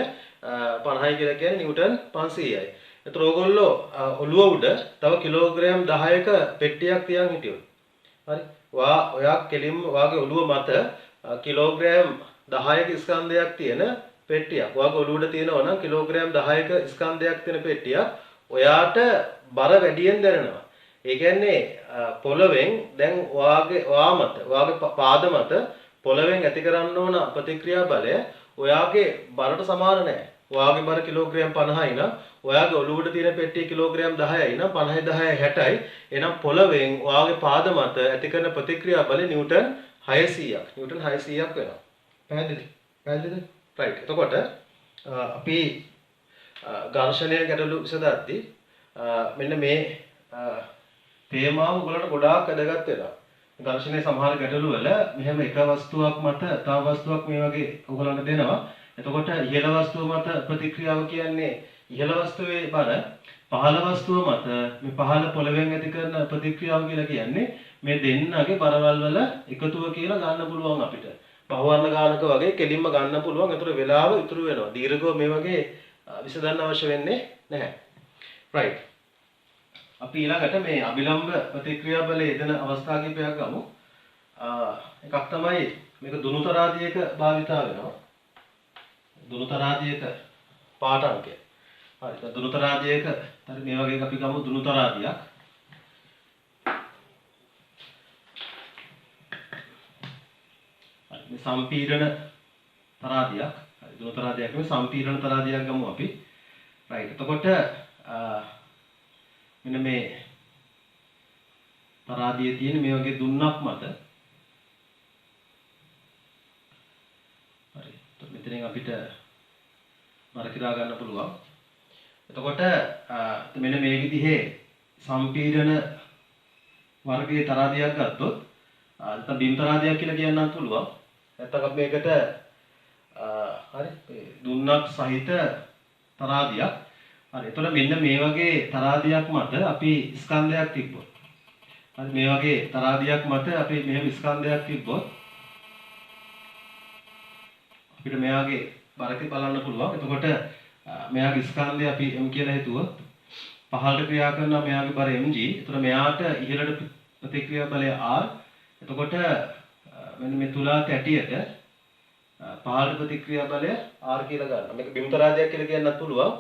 50යි කියලා කියන්නේ නිව්ටන් 500යි. ඒතර ඕගොල්ලෝ ඔළුව උඩ තව කිලෝග්‍රෑම් 10ක පෙට්ටියක් තියන් හිටියොත්. හරි. ඔයා කෙලින්ම ඔයාගේ ඔළුව මත කිලෝග්‍රෑම් 10ක ස්කන්ධයක් තියෙන පෙට්ටියක්. ඔයාගේ ඔළුව උඩ තියෙනවා නම් කිලෝග්‍රෑම් 10ක ස්කන්ධයක් තියෙන පෙට්ටියක්. ඔයාට බර වැඩියෙන් දැනෙනවා. ඒ කියන්නේ පොළවෙන් දැන් ඔයා මත ඔයාගේ පාද මත පොළවෙන් ඇති කරන්න ඕන ප්‍රතික්‍රියා බලය ඔයාගේ බරට සමාන නැහැ. ඔයාගේ බර කිලෝග්‍රෑම් 50යි නම් ඔයාගේ ඔළුව උඩ තියෙන පෙට්ටිය කිලෝග්‍රෑම් 10යි නම් 50 10 60යි. එහෙනම් පොළවෙන් ඔයාගේ පාද මත ඇති කරන ප්‍රතික්‍රියා බලය නිව්ටන් 600ක්. නිව්ටන් 600ක් වෙනවා. පැහැදිලිද? පැහැදිලිද? right. එතකොට අපි ඝර්ෂණය ගැටලු විසඳද්දී මෙන්න මේ තේමාව ඔයගලට ගොඩාක් වැදගත් වෙනවා. ඝර්ෂණයේ සමහර ගැටලු වල මෙහෙම එක වස්තුවක් මත තව වස්තුවක් මේ වගේ ඔයගලන්ට දෙනවා. එතකොට ඉහළ වස්තුව මත ප්‍රතික්‍රියාව කියන්නේ ඉහළ වස්තුවේ බර පහළ වස්තුව මත මේ පහළ පොළවෙන් ඇති කරන ප්‍රතික්‍රියාව කියලා කියන්නේ මේ දෙන්නගේ බරවල් වල එකතුව කියලා ගන්න පුළුවන් අපිට. බහුවර්ණ ගානක වගේ කෙලින්ම ගන්න පුළුවන්. ඒතර වෙලාව ඉතුරු වෙනවා. දීර්ඝව මේ වගේ විසඳන්න අවශ්‍ය වෙන්නේ නැහැ. right. අපි ඊළඟට මේ අභිලම්බ ප්‍රතික්‍රියා බලයේ යෙදෙන අවස්ථා කිහිපයක් ගමු. එකක් තමයි මේක දුනුතරාදියක භාවිතා වෙනවා. දුනුතරාදියක පාඨ අංකය. හරි. දුනුතරාදියක හරි මේ වගේ අපි ගමු දුනුතරාදියක්. හරි. මේ සම්පීඩන තරාදියක්. හරි. දුනුතරාදියක් නෙවෙයි සම්පීඩන තරාදියක් ගමු අපි. right. එතකොට මෙන්න මේ තරාදියේ තියෙන මේ වගේ දුන්නක් මත මෙතනින් අපිට බර කිරා ගන්න පුළුවන්. එතකොට මෙන්න මේ විදිහේ සම්පීඩන වර්ගයේ තරාදියක් ගත්තොත් නැත්නම් බිම් තරාදියක් කියලා කියන්නත් පුළුවන්. නැත්නම් අපි මේකට හරි දුන්නක් සහිත තරාදියක්. හරි. එතකොට මෙන්න මේ වගේ තරාදියක් මත අපි ස්කන්ධයක් තිබ්බොත්. හරි මේ වගේ තරාදියක් මත අපි මෙහෙම ස්කන්ධයක් තිබ්බොත් අපිට මෙයාගේ බරක බලන්න පුළුවන්. එතකොට මෙයාගේ ස්කන්ධය අපි m කියලා හිතුවොත් පහළට ක්‍රියා කරනවා මෙයාගේ බර mg. එතකොට මෙයාට ඉහළට ප්‍රතික්‍රියා බලය r. එතකොට මෙන්න මේ තුලා තැටියට පහළට ප්‍රතික්‍රියා බලය r කියලා ගන්න. මේක බිම් තරාදියක් කියලා කියන්නත් පුළුවන්.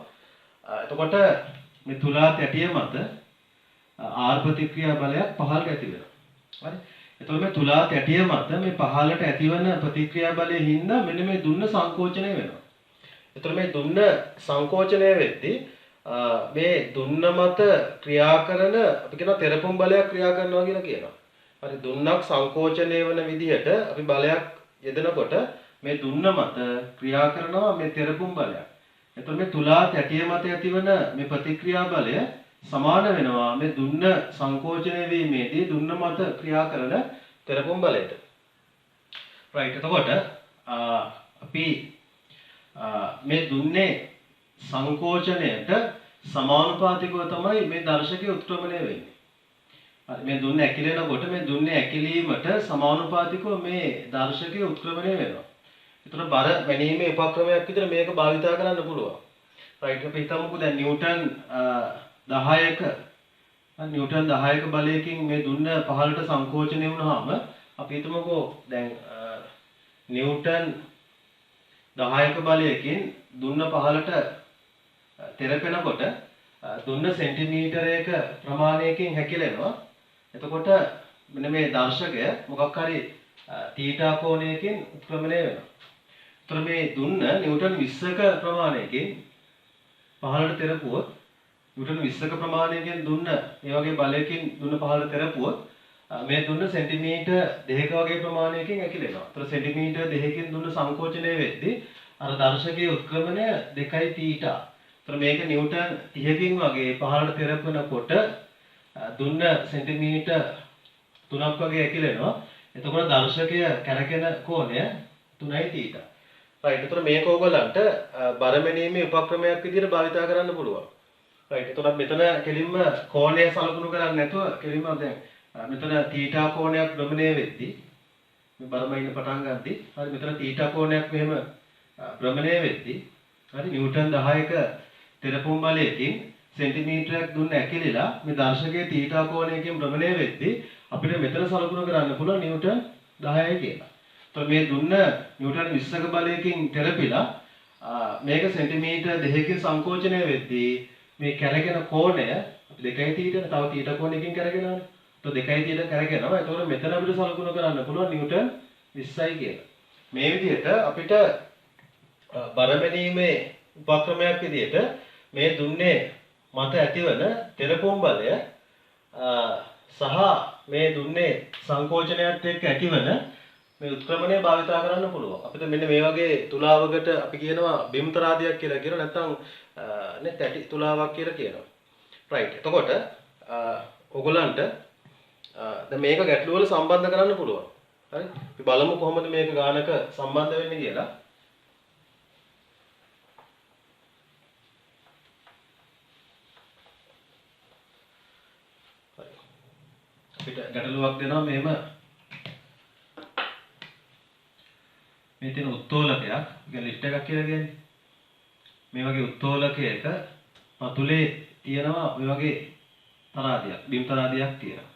එතකොට මේ තුලා තැටිය මත r ප්‍රතික්‍රියා බලයක් පහළට ඇති වෙනවා. හරි. එතකොට මේ තුලා තැටිය මත මේ පහළට ඇතිවන ප්‍රතික්‍රියා බලයෙන් හින්දා මෙන්න මේ දුන්න සංකෝචනය වෙනවා. එතකොට මේ දුන්න සංකෝචනය වෙද්දී මේ දුන්න මත ක්‍රියා කරන අපි කියනවා තෙරපුම් බලයක් ක්‍රියා කරනවා කියලා කියනවා. හරි දුන්නක් සංකෝචනය වෙන විදිහට අපි බලයක් යෙදනකොට මේ දුන්න මත ක්‍රියා කරනවා මේ තෙරපුම් බලයක්. එතකොට මේ තුලා තැටිය මත ඇතිවන මේ ප්‍රතික්‍රියා බලය සමාන වෙනවා මේ දුන්න සංකෝචනය වීමේදී දුන්න මත ක්‍රියා කරන තෙරපුම් බලයට. right. එතකොට අපි මේ දුන්නේ සංකෝචනයට සමානුපාතිකව තමයි මේ දර්ශකයේ උත්ක්‍රමණය වෙන්නේ. හරි මේ දුන්නේ ඇකිලෙනකොට මේ දුන්නේ ඇකිලීමට සමානුපාතිකව මේ දර්ශකයේ උත්ක්‍රමණය වෙනවා. ඒතර බර වැනීමේ උපක්‍රමයක් විදිහට මේක භාවිතා කරන්න පුළුවන්. right. අපි හිතමුකෝ දැන් නිව්ටන් 10ක නිව්ටන් 10ක බලයකින් මේ දුන්න පහළට සංකෝචනය වුණාම අපි හිතමුකෝ දැන් නිව්ටන් 10ක බලයකින් දුන්න පහළට තෙරපෙනකොට දුන්න සෙන්ටිමීටරයක ප්‍රමාණයකින් හැකිලෙනවා. එතකොට මෙන්න මේ දර්ශකය මොකක් හරි තීටා කෝණයකින් උත්ක්‍රමණය වෙනවා. ඒතර මේ දුන්න නිව්ටන් 20ක ප්‍රමාණයකින් පහළට තෙරපුවොත් නිව්ටන් 20ක ප්‍රමාණයකින් දුන්න මේ වගේ බලයකින් දුන්න පහළට තෙරපුවොත් මේ දුන්න සෙන්ටිමීටර් 2ක වගේ ප්‍රමාණයකින් ඇකිලෙනවා. ඒතර සෙන්ටිමීටර් 2කින් දුන්න සංකෝචනය වෙද්දී අර දර්ශකයේ උත්ක්‍රමණය 2 තීටා. ඒතර මේක නිව්ටන් 30කින් වගේ පහළට තෙරපනකොට දුන්න සෙන්ටිමීටර් 3ක් වගේ ඇකිලෙනවා. එතකොට දර්ශකය කැරකෙන කෝණය 3 තීටා. right. ඒතර මේක ඕගලන්ට බරමැනීමේ උපක්‍රමයක් විදිහට භාවිතා කරන්න පුළුවන්. right. එතකොට මෙතන කෙලින්ම කෝණය සලකුණු කරන්නේ නැතුව කෙලින්ම දැන් මෙතන තීටා කෝණයක් භ්‍රමණය වෙද්දී මේ බරමයින් පටන් ගද්දී හරි මෙතන තීටා කෝණයක් මෙහෙම භ්‍රමණය වෙද්දී හරි නිව්ටන් 10ක තෙරපුම් බලයකින් සෙන්ටිමීටරයක් දුන්න ඇකිලිලා මේ දර්ශකයේ තීටා කෝණයකින් භ්‍රමණය වෙද්දී අපිට මෙතන සලකුණු කරන්න පුළුවන් නිව්ටන් 10යි කියලා. ඒතකොට මේ දුන්න නිව්ටන් 20ක බලයකින් තෙරපිලා මේක සෙන්ටිමීටර් 2කින් සංකෝචනය වෙද්දී මේ කැරගෙන කෝණය අපි 2යි තීටානේ තව තීටා කෝණයකින් කැරගෙනවානේ. તો 2යි තීටා කැරගෙනවා. ඒතකොට මෙතන අපිට සලකුණු කරන්න පුළුවන් නිව්ටන් 20යි කියලා. මේ විදිහට අපිට බරමැනීමේ උපක්‍රමයක් විදිහට මේ දුන්නේ මත ඇතිවන තෙරපුම් බලය සහ මේ දුන්නේ සංකෝචනයත් එක්ක ඇතිවන මේ උත්ක්‍රමණය භාවිතා කරන්න පුළුවන්. අපිට මෙන්න මේ වගේ තුලාවකට අපි කියනවා බිම් තරාදියක් කියලා කියනවා නැත්නම් නේ තැටි තුලාවක් කියලා කියනවා. right. එතකොට ඔයගලන්ට දැන් මේක ගැටළු වල සම්බන්ධ කරන්න පුළුවන්. හරි. අපි බලමු කොහොමද මේක ගානක සම්බන්ධ වෙන්නේ කියලා. හරි. අපිට ගැටලුවක් දෙනවා මෙහෙම මේ තියෙන උත්තෝලකයක්, කියන්නේ ලිෆ්ට් එකක් කියලා කියන්නේ. මේ වගේ උත්තෝලකයක පතුලේ තියෙනවා මේ වගේ තරාදියක්, බිම් තරාදියක් තියෙනවා.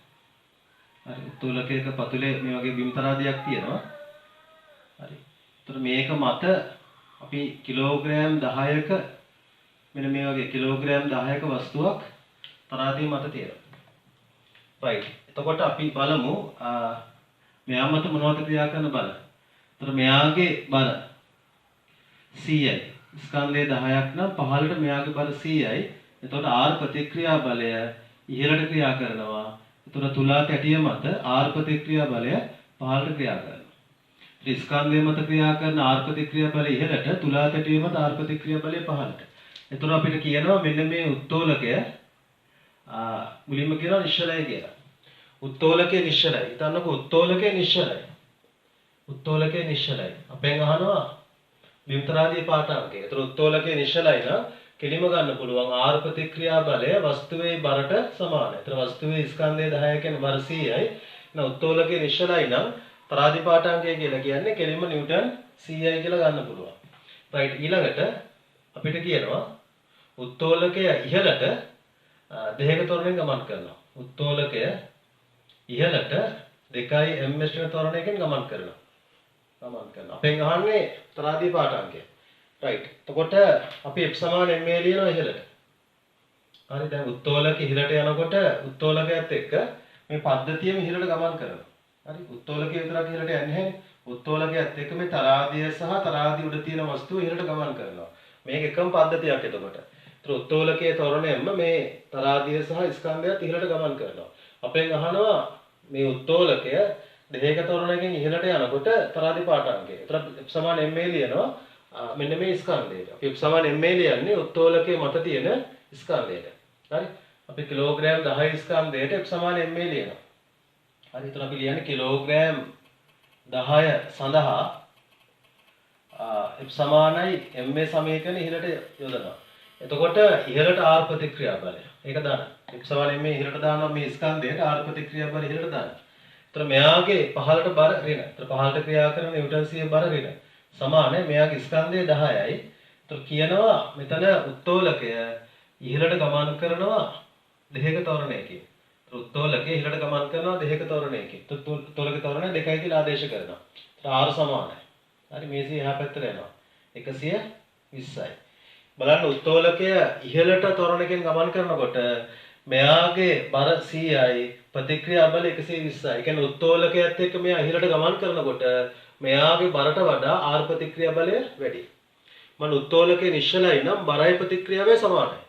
හරි. උත්තෝලකයක පතුලේ මේ වගේ බිම් තරාදියක් තියෙනවා. හරි. ඒතර මේක මත අපි කිලෝග්‍රෑම් 10ක මෙන්න මේ වගේ කිලෝග්‍රෑම් 10ක වස්තුවක් තරාදිය මත තියෙනවා. right. එතකොට අපි බලමු මෙයා මත මොනවද ක්‍රියා කරන බල. එතකොට මෙයාගේ බල 100යි. ස්කන්ධය 10ක් නම් පහළට මෙයාගේ බල 100යි. එතකොට R ප්‍රතික්‍රියා බලය ඉහළට ක්‍රියා කරනවා. එතකොට තුලා තැටිය මත R ප්‍රතික්‍රියා බලය පහළට ක්‍රියා කරනවා. ස්කන්ධය මත ක්‍රියා කරන ආර ප්‍රතික්‍රියා බලය ඉහළට, තුලා තැටිය මත ආර ප්‍රතික්‍රියා බලය පහළට. එතකොට අපිට කියනවා මෙන්න මේ උත්තෝලකය මුලින්ම කියනවා නිශ්චලයි කියලා. උත්තෝලකේ නිශ්චලයි. හිතන්නකො උත්තෝලකේ නිශ්චලයි. උත්තෝලකේ නිශ්චලයි. අපෙන් අහනවා විතරාදී පාඨාංකය. ඒතර උත්තෝලකේ නිශ්චලයි නම් කෙලිම ගන්න පුළුවන් ආර ප්‍රතික්‍රියා බලය වස්තුවේ බරට සමානයි. ඒතර වස්තුවේ ස්කන්ධය 10 කියන්නේ බර 100යි. එහෙනම් උත්තෝලකේ නිශ්චලයි නම් තරාදී පාඨාංකය කියලා කියන්නේ කෙලිම නිව්ටන් 100යි කියලා ගන්න පුළුවන්. රයිට් ඊළඟට අපිට කියනවා උත්තෝලකය ඉහළට දෙහික ත්වරණයෙන් ගමන් කරනවා. උත්තෝලකය ඉහළට 2 ms ත්වරණයකින් ගමන් කරනවා. අපෙන් අහන්නේ තරාදී පාඨාංකය. රයිට්. එතකොට අපි f සමාන ma ලියනවා ඉහළට. හරි දැන් උත්තෝලක ඉහළට යනකොට උත්තෝලකයත් එක්ක මේ පද්ධතියම ඉහළට ගමන් කරනවා. හරි උත්තෝලකය විතරක් ඉහළට යන්නේ නැහැ. උත්තෝලකයත් එක්ක මේ තරාදිය සහ තරාදිය උඩ තියෙන වස්තුව ඉහළට ගමන් කරනවා. මේක එකම පද්ධතියක් එතකොට. ඒතර උත්තෝලකයේ ත්වරණයෙන්ම මේ තරාදිය සහ ස්කන්ධයත් ඉහළට ගමන් කරනවා. අපෙන් අහනවා මේ උත්තෝලකය දෙහික ත්වරණයකින් ඉහළට යනකොට තරාදී පාඨාංකය. ඒතර f සමාන ma ලියනවා මෙන්න මේ ස්කන්ධයට. අපි f සමාන ma ලියන්නේ උත්තෝලකයේ මත තියෙන ස්කන්ධයට. හරි. අපි කිලෝග්‍රෑම් 10 ස්කන්ධයට f සමාන ma ලියනවා. හරි. ඒතර අපි ලියන්නේ කිලෝග්‍රෑම් 10 සඳහා f සමානයි ma සමීකරණ ඉහළට යොදනවා. එතකොට ඉහළට r ප්‍රතික්‍රියා බලය. ඒක දාන්න. f සමාන ma ඉහළට දානවා මේ ස්කන්ධයට r ප්‍රතික්‍රියා බලය ඉහළට දාන්න. ඒතර මෙයාගේ පහළට බර ඍණ. ඒතර පහළට ක්‍රියා කරන නිව්ටන් 100 බර ඍණ. සමානයි මෙයාගේ ස්කන්ධය 10යි. ඒතර කියනවා මෙතන උත්තෝලකය ඉහළට ගමන් කරනවා දෙහික ත්වරණයකින්. ඒතර උත්තෝලකය ඉහළට ගමන් කරනවා දෙහික ත්වරණයකින්. උත්තෝලක ත්වරණය 2යි කියලා ආදේශ කරනවා. ඒතර r සමානයි. හරි මේසී එහා පැත්තට යනවා. 120යි. බලන්න උත්තෝලකය ඉහළට ත්වරණයකින් ගමන් කරනකොට මෙයාගේ බර 100යි ප්‍රතික්‍රියා බල 120යි. ඒ කියන්නේ උත්තෝලකයත් එක්ක මෙයා ඉහළට ගමන් කරනකොට මෙයාගේ බරට වඩා r ප්‍රතික්‍රියා බලය වැඩි. මන උත්තෝලකයේ නිශ්චලයි නම් බරයි ප්‍රතික්‍රියාවේ සමානයි.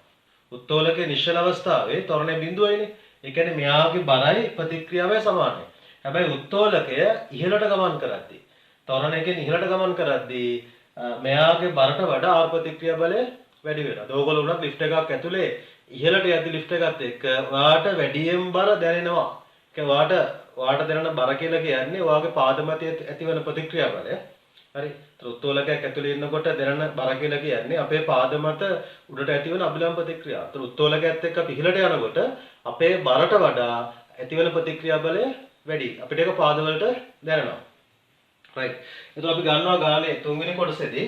උත්තෝලකයේ නිශ්චල අවස්ථාවේ ත්වරණය බිඳුවයිනේ. ඒ කියන්නේ මෙයාගේ බරයි ප්‍රතික්‍රියාවේ සමානයි. හැබැයි උත්තෝලකය ඉහළට ගමන් කරද්දී ත්වරණයකින් ඉහළට ගමන් කරද්දී මෙයාගේ බරට වඩා r ප්‍රතික්‍රියා බලය වැඩි වෙනවා. ඕගොල්ලෝ උනත් ලිෆ්ට් එකක් ඇතුලේ ඉහළට යද්දි ලිෆ්ට් එකත් එක්ක ඔයාට වැඩියෙන් බර දැනෙනවා. ඒ කියන්නේ ඔයාට දැනෙන බර කියලා කියන්නේ ඔයාගේ පාද මත ඇතිවන ප්‍රතික්‍රියා බලය. හරි. උත්තෝලකයක් ඇතුලේ ඉන්නකොට දැනෙන බර කියලා කියන්නේ අපේ පාද මත උඩට ඇතිවන අභිලම්බ ප්‍රතික්‍රියාව. ඒතර උත්තෝලකයත් එක්ක අපි ඉහළට යනකොට අපේ බරට වඩා ඇතිවන ප්‍රතික්‍රියා බලය වැඩි. අපිට ඒක පාද වලට දැනෙනවා. රයිට්. එතකොට අපි ගන්නවා ගානේ තුන්වෙනි කොටසේදී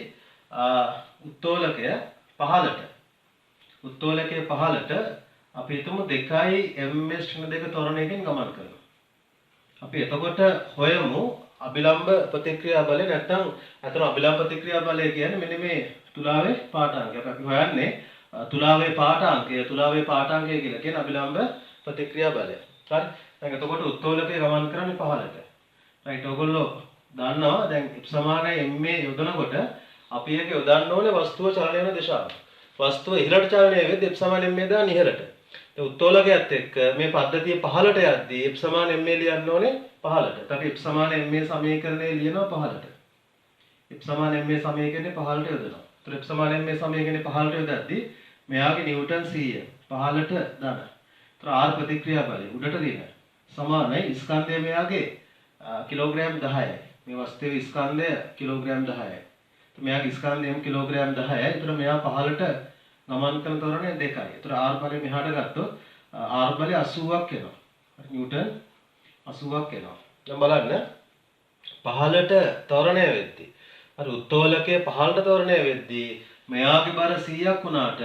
උත්තෝලකය පහළට. උත්තෝලකයේ පහළට අපි හිතමු 2 ms ඍණ 2 ත්වරණයකින් ගමන් කරනවා. අපි එතකොට හොයමු අභිලම්බ ප්‍රතික්‍රියා බලය නැත්නම් අතන අභිලම්බ ප්‍රතික්‍රියා බලය කියන්නේ මෙන්න මේ තුලාවේ පාඨාංකය. අපි හොයන්නේ තුලාවේ පාඨාංකය කියලා කියන අභිලම්බ ප්‍රතික්‍රියා බලය. හරි. දැන් එතකොට උත්තෝලකයේ ගමන් කරන්නේ පහළට. රයිට්. ඔයගොල්ලෝ දන්නවා දැන් f සමානයි ma යොදනකොට අපි ඒක යොදන්න ඕනේ වස්තුව චලනය වෙන දිශාව. වස්තුව ඉහළට චලනය වෙද්දී f සමාන ma දාන්න ඉහළට. ඒ උත්තෝලකයත් එක්ක මේ පද්ධතිය පහළට යද්දී f සමාන ma ලියන්න ඕනේ පහළට. අපි f සමාන ma සමීකරණය ලියනවා පහළට. f සමාන ma සමීකරණය පහළට යොදනවා. ඒතර f සමාන ma සමීකරණය පහළට යොදද්දී මෙයාගේ නිව්ටන් 100 පහළට දාන. ඒතර r ප්‍රතික්‍රියා බලය උඩට දින සමානයි ස්කන්ධය මෙයාගේ කිලෝග්‍රෑම් 10යි. මේ වස්තුවේ ස්කන්ධය කිලෝග්‍රෑම් 10යි. මෙයාගේ ස්කන්ධයම කිලෝග්‍රෑම් 10යි. ඒතර මෙයා පහළට ගමන් කරන ත්වරණය 2යි. ඒතර r බලය මෙහාට ගත්තොත් r බලය 80ක් එනවා. නිව්ටන් 80ක් එනවා. දැන් බලන්න පහළට ත්වරණය වෙද්දී අර උත්තෝලකයේ පහළට ත්වරණය වෙද්දී මෙයාගේ බර 100ක් වුණාට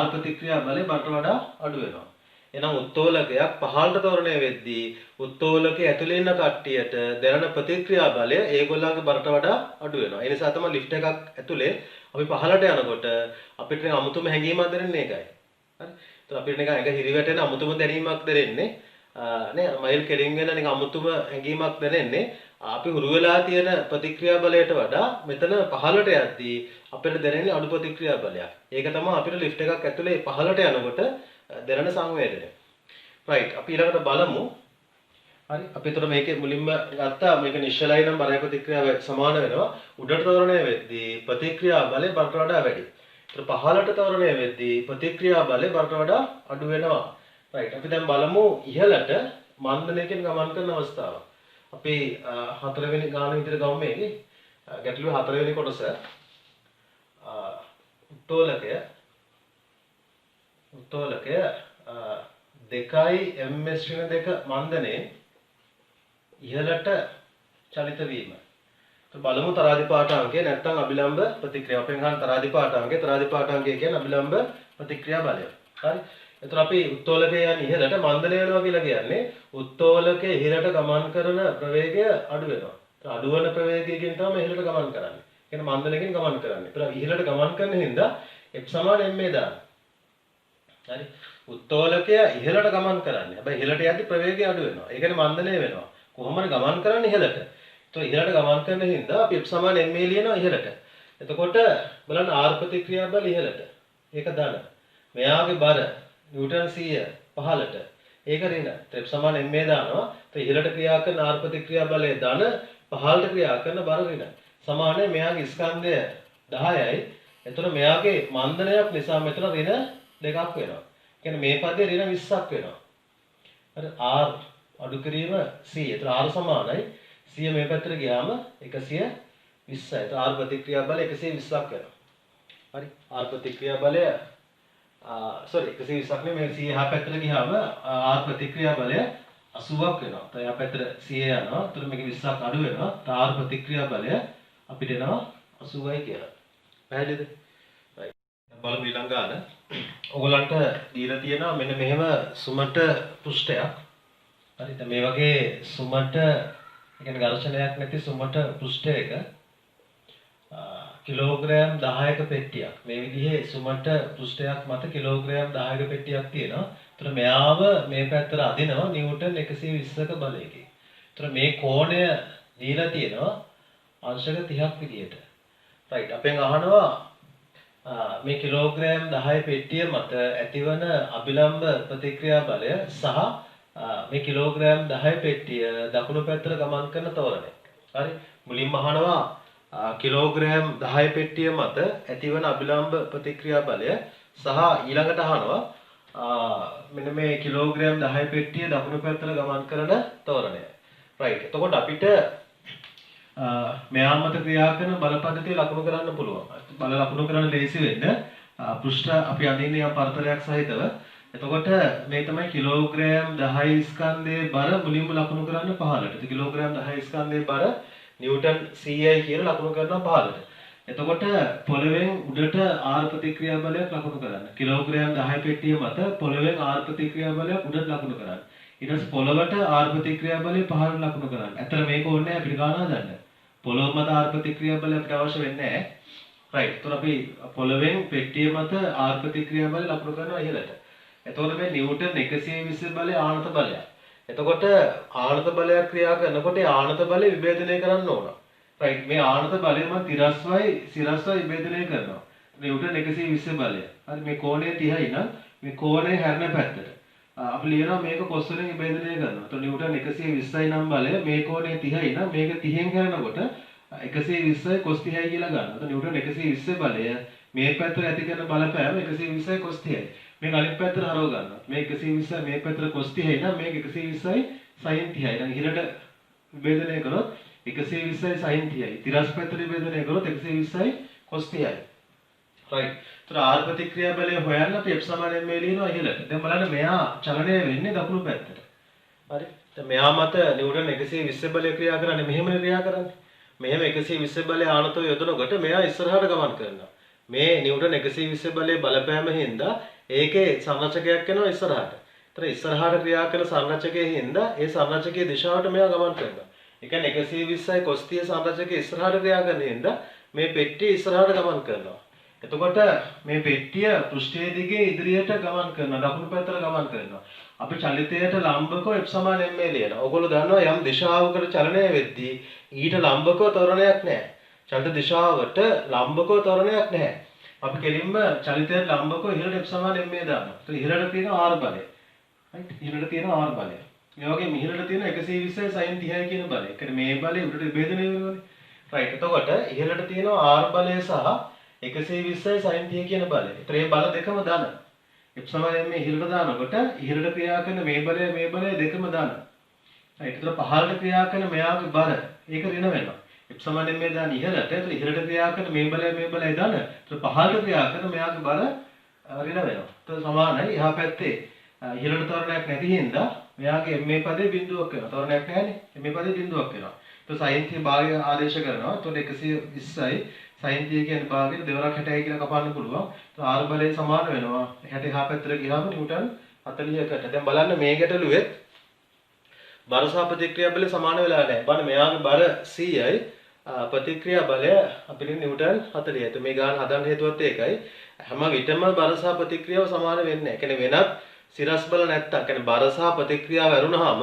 r ප්‍රතික්‍රියා බලය බරට වඩා අඩු වෙනවා. එහෙනම් උත්තෝලකයක් පහළට ත්වරණය වෙද්දී උත්තෝලකයේ ඇතුලේ ඉන්න කට්ටියට දැනෙන ප්‍රතික්‍රියා බලය ඒගොල්ලන්ගේ බරට වඩා අඩු වෙනවා. ඒ නිසා තමයි ලිෆ්ට් එකක් ඇතුලේ අපි පහළට යනකොට අපිට අමුතුම හැඟීමක් දැනෙන්නේ ඒකයි. හරි. ඒතර අපිට නිකන් එක හිරි වැටෙන අමුතුම දැනීමක් දැනෙන්නේ නේ මයිල් කෙලින් වෙන නිකන් අමුතුම හැඟීමක් දැනෙන්නේ අපි හුරු වෙලා තියෙන ප්‍රතික්‍රියා බලයට වඩා මෙතන පහළට යද්දී අපිට දැනෙන්නේ අඩු ප්‍රතික්‍රියා බලයක්. ඒක තමයි අපිට ලිෆ්ට් එකක් ඇතුලේ පහළට යනකොට දැනෙන සංවේදනය. රයිට්. අපි ඊළඟට බලමු හරි අපි එතකොට මේකේ මුලින්ම ගත්තා මේක නිශ්චලයි නම් බරය ප්‍රතික්‍රියාව සමාන වෙනවා උඩට තවරණය වෙද්දී ප්‍රතික්‍රියා බලය බරට වඩා වැඩි. ඒතර පහළට තවරණය වෙද්දී ප්‍රතික්‍රියා බලය බරට වඩා අඩු වෙනවා. රයිට් අපි දැන් බලමු ඉහළට මන්දනයකින් ගමන් කරන අවස්ථාව. අපි හතරවෙනි ගාන විදිහට ගමු මේකේ. ගැටලුවේ හතරවෙනි කොටස උත්තෝලකය 2යි ms ඍණ 2 මන්දනේ ඉහළට චලිත වීම. අපි බලමු තරාදිපාඨාංකය නැත්නම් අභිලම්බ ප්‍රතික්‍රියාව. අපෙන් ගන්න තරාදිපාඨාංකය කියන්නේ අභිලම්බ ප්‍රතික්‍රියා බලය. හරි. එතකොට අපි උත්තෝලකය යන ඉහළට මන්දනය වෙනවා කියලා කියන්නේ උත්තෝලකයේ ඉහළට ගමන් කරන ප්‍රවේගය අඩු වෙනවා. ඒත් අඩු වෙන ප්‍රවේගයකින් තමයි ඉහළට ගමන් කරන්නේ. කියන්නේ මන්දනයකින් ගමන් කරන්නේ. ඒතර ඉහළට ගමන් කරන හින්දා f = ma දාන්න. හරි. උත්තෝලකය ඉහළට ගමන් කරන්නේ. හැබැයි ඉහළට යද්දි ප්‍රවේගය අඩු වෙනවා. ඒ කියන්නේ මන්දනය වෙනවා. කොහොමද ගමන් කරන්නේ ඉහළට? ඒතකොට ඉහළට ගමන් කරන හින්දා අපි f = ma ලියනවා ඉහළට. එතකොට බලන්න r ප්‍රතික්‍රියා බල ඉහළට. ඒක ධන. මෙයාගේ බර නිව්ටන් 100 පහළට. ඒක ඍණ. f = ma දානවා. ඒත් ඉහළට ක්‍රියා කරන r ප්‍රතික්‍රියා බලය ධන පහළට ක්‍රියා කරන බර ඍණ. සමානයි මෙයාගේ ස්කන්ධය 10යි. එතකොට මෙයාගේ මන්දනයක් නිසා මෙතන ඍණ 2ක් වෙනවා. කියන්නේ මේ පදේ ඍණ 20ක් වෙනවා. හරි r අඩු කිරීම 100. ඒතර r සමානයි 100 මේ පැත්තට ගියාම 120යි. ඒතර r ප්‍රතික්‍රියා බලය 120ක් වෙනවා. හරි r ප්‍රතික්‍රියා බලය 120ක් නෙමෙයි 100 එහා පැත්තට ගියාම r ප්‍රතික්‍රියා බලය 80ක් වෙනවා. ඒතර එහා පැත්තට 100 යනවා. ඒතර මේක 20ක් අඩු වෙනවා. r ප්‍රතික්‍රියා බලය අපිට එනවා 80යි කියලා. පැහැදිලිද? right. බලමු ඊළඟ ගාන. ඔයගලන්ට දීලා තියෙනවා මෙන්න මෙහෙම සුමට පෘෂ්ඨයක්. හරි. දැන් මේ වගේ සුමට කියන්නේ ඝර්ෂණයක් නැති සුමට පෘෂ්ඨයක කිලෝග්‍රෑම් 10ක පෙට්ටියක්. මේ විදිහේ සුමට පෘෂ්ඨයක් මත කිලෝග්‍රෑම් 10ක පෙට්ටියක් තියෙනවා. ඒතර මෙයාව මේ පැත්තට අදිනවා නිව්ටන් 120ක බලයකින්. ඒතර මේ කෝණය දීලා තියෙනවා අංශක 30ක් විදියට. right අපෙන් අහනවා මේ කිලෝග්‍රෑම් 10 පෙට්ටිය මත ඇතිවන අභිලම්බ ප්‍රතික්‍රියා බලය සහ මේ කිලෝග්‍රෑම් 10 පෙට්ටිය දකුණු පැත්තට ගමන් කරන තොරණය. හරි මුලින්ම අහනවා කිලෝග්‍රෑම් 10 පෙට්ටිය මත ඇතිවන අභිලම්බ ප්‍රතික්‍රියා බලය සහ ඊළඟට අහනවා මෙන්න මේ කිලෝග්‍රෑම් 10 පෙට්ටිය දකුණු පැත්තට ගමන් කරන තොරණය. right එතකොට අපිට මෙයා මත ක්‍රියා කරන බල පද්ධතිය ලකුණු කරන්න පුළුවන්. බල ලකුණු කරන්න ලේසි වෙන්න පෘෂ්ඨ අපි අඳින්නේ යම් පරතරයක් සහිතව. එතකොට මේ තමයි කිලෝග්‍රෑම් 10 ස්කන්ධයේ බර මුලින්ම ලකුණු කරන්න පහළට. කිලෝග්‍රෑම් 10 ස්කන්ධයේ බර නිව්ටන් 100යි කියලා ලකුණු කරනවා පහළට. එතකොට පොළවෙන් උඩට r ප්‍රතික්‍රියා බලයක් ලකුණු කරන්න. කිලෝග්‍රෑම් 10 පෙට්ටිය මත පොළවෙන් r ප්‍රතික්‍රියා බලයක් උඩට ලකුණු කරන්න. ඊට පස්සේ පොළවට r ප්‍රතික්‍රියා බලය පහළට ලකුණු කරන්න. ඇත්තට මේක ඕනේ නැහැ අපිට ගානවා ගන්න. පොළොව මත r ප්‍රතික්‍රියා බලය අපිට අවශ්‍ය වෙන්නේ නැහැ. right. ඒතර අපි පොළවෙන් පෙට්ටිය මත r ප්‍රතික්‍රියා බලය ලකුණු කරනවා ඉහළට. එතකොට මේ නිව්ටන් 120 බලය ආනත බලයක්. එතකොට ආනත බලයක් ක්‍රියා කරනකොට ඒ ආනත බලය විභේදනය කරන්න ඕන. right. මේ ආනත බලය මත තිරස්වයි සිරස්වයි විභේදනය කරනවා. නිව්ටන් 120 බලය. හරි මේ කෝණය 30යි නම් මේ කෝණය හැරෙන පැත්තට. අපි ලියනවා මේක cos වලින් විභේදනය කරනවා. එතකොට නිව්ටන් 120යි නම් බලය මේ කෝණය 30යි නම් මේක 30න් හැරෙනකොට 120යි cos 30යි කියලා ගන්නවා. එතකොට නිව්ටන් 120 බලය මේ පැත්තට ඇති කරන බලපෑම 120යි cos 30යි. මේක අනිත් පැත්තට හරව ගන්නවා. මේ 120 මේ පැත්තට cos 30යි නම් මේක 120යි sin 30යි. දැන් ඉහළට විභේදනය කරොත් 120යි sin 30යි. තිරස් පැත්තට විභේදනය කරොත් 120යි cos 30යි. right. ඒතර r ප්‍රතික්‍රියා බලය හොයන්න අපි f = ma ලියනවා ඉහළට. දැන් බලන්න මෙයා චලනය වෙන්නේ දකුණු පැත්තට. හරි. දැන් මෙයා මත නිව්ටන් 120 බලය ක්‍රියා කරන්නේ මෙහෙමනේ ක්‍රියා කරන්නේ. මෙහෙම 120 බලය ආනතව යොදනකොට මෙයා ඉස්සරහට ගමන් කරනවා. මේ නිව්ටන් 120 බලයේ බලපෑම හින්දා ඒකේ සංරචකයක් වෙනවා ඉස්සරහට. ඒතර ඉස්සරහට ක්‍රියා කරන සංරචකයේ හින්දා ඒ සංරචකයේ දිශාවට මෙයා ගමන් කරනවා. ඒ කියන්නේ 120යි cos 30 සංරචකයේ ඉස්සරහට ක්‍රියා කරන හින්දා මේ පෙට්ටිය ඉස්සරහට ගමන් කරනවා. එතකොට මේ පෙට්ටිය පෘෂ්ඨයේ දිගේ ඉදිරියට ගමන් කරනවා. දකුණු පැත්තට ගමන් කරනවා. අපි චලිතයට ලම්බකව f = ma ලියනවා. ඔයගොල්ලෝ දන්නවා යම් දිශාවකට චලනය වෙද්දී ඊට ලම්බකව ත්වරණයක් නැහැ. චලිත දිශාවට ලම්බකව ත්වරණයක් නැහැ. අපි කෙලින්ම චලිතයට ලම්බකව ඉහළට f = ma දානවා. ඒත් ඉහළට තියෙන r බලය. right? ඉහළට තියෙන r බලය. මේ වගේ මිහිරට තියෙන 120යි sin 30යි කියන බලය. ඒ කියන්නේ මේ බලය උඩට විභේදනය වෙනවනේ. right. එතකොට ඉහළට තියෙනවා r බලය සහ 120යි sin 30 කියන බලය. ඒතර මේ බල දෙකම දාන. f සමානයෙන් මේ ඉහළට දානකොට ඉහළට ක්‍රියා කරන මේ බලය දෙකම දාන. right. ඒතර පහළට ක්‍රියා කරන මෙයාගේ බර ඒක ඍණ වෙනවා. f සමානයෙන් මේ දාන ඉහළට. ඒතර ඉහළට ක්‍රියා කරන මේ බලය දාන. ඒතර පහළට ක්‍රියා කරන මෙයාගේ බර ඍණ වෙනවා. ඒතර සමානයි. එහා පැත්තේ ඉහළට තරණයක් නැති හින්දා මෙයාගේ මේ පදේ බිඳුවක් වෙනවා. තරණයක් නැහැනේ. මේ පදේ බිඳුවක් වෙනවා. ඒතර sin 30 භාගය ආදේශ කරනවා. එතකොට 120යි sin 30 කියන්නේ භාගයට දෙවරක් 60යි කියලා කපන්න පුළුවන්. ඒතර r බලය සමාන වෙනවා. 60 එහා පැත්තට ගියාම නිව්ටන් 40කට. දැන් බලන්න මේ ගැටලුවේ බර සහ ප්‍රතික්‍රියා බලය සමාන වෙලා නැහැ. බලන්න මෙයාගේ බර 100යි ප්‍රතික්‍රියා බලය අපිට නිව්ටන් 40යි. ඒත් මේ ගාන හදන්න හේතුවත් ඒකයි. හැම විටම බර සහ ප්‍රතික්‍රියාව සමාන වෙන්නේ නැහැ. ඒ කියන්නේ වෙනත් සිරස් බල නැත්තම් කියන්නේ බර සහ ප්‍රතික්‍රියාව ඇරුණාම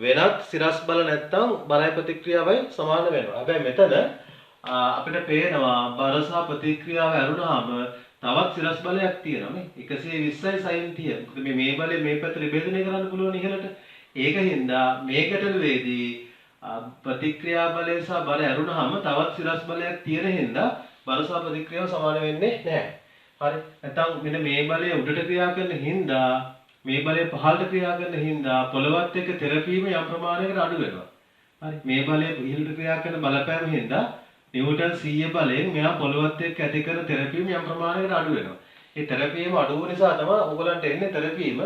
වෙනත් සිරස් බල නැත්තම් බරයි ප්‍රතික්‍රියාවයි සමාන වෙනවා. හැබැයි මෙතන අපිට පේනවා බර සහ ප්‍රතික්‍රියාව ඇරුණාම තවත් සිරස් බලයක් තියෙනවා නේ. 120යි sin 30. මොකද මේ බලය මේ පැත්තට විභේදනය කරන්න පුළුවන් ඉහළට. ඒකින්ද මේ ගැටලුවේදී ප්‍රතික්‍රියා බලය සහ බර ඇරුණාම තවත් සිරස් බලයක් තියෙන හින්දා බර සහ ප්‍රතික්‍රියාව සමාන වෙන්නේ නැහැ. හරි. නැත්නම් මෙන්න මේ බලය උඩට ක්‍රියා කරන හින්දා මේ බලය පහළට ක්‍රියා කරන හින්දා පොළවත් එක්ක තෙරපීම යම් ප්‍රමාණයකට අඩු වෙනවා. හරි. මේ බලය ඉහළට ක්‍රියා කරන බලපෑම හින්දා නිව්ටන් 100 බලයෙන් මෙයා පොළවත් එක්ක ඇති කරන තෙරපීම යම් ප්‍රමාණයකට අඩු වෙනවා. ඒ තෙරපීම අඩු වෙන නිසා තමයි ඕගලන්ට එන්නේ තෙරපීම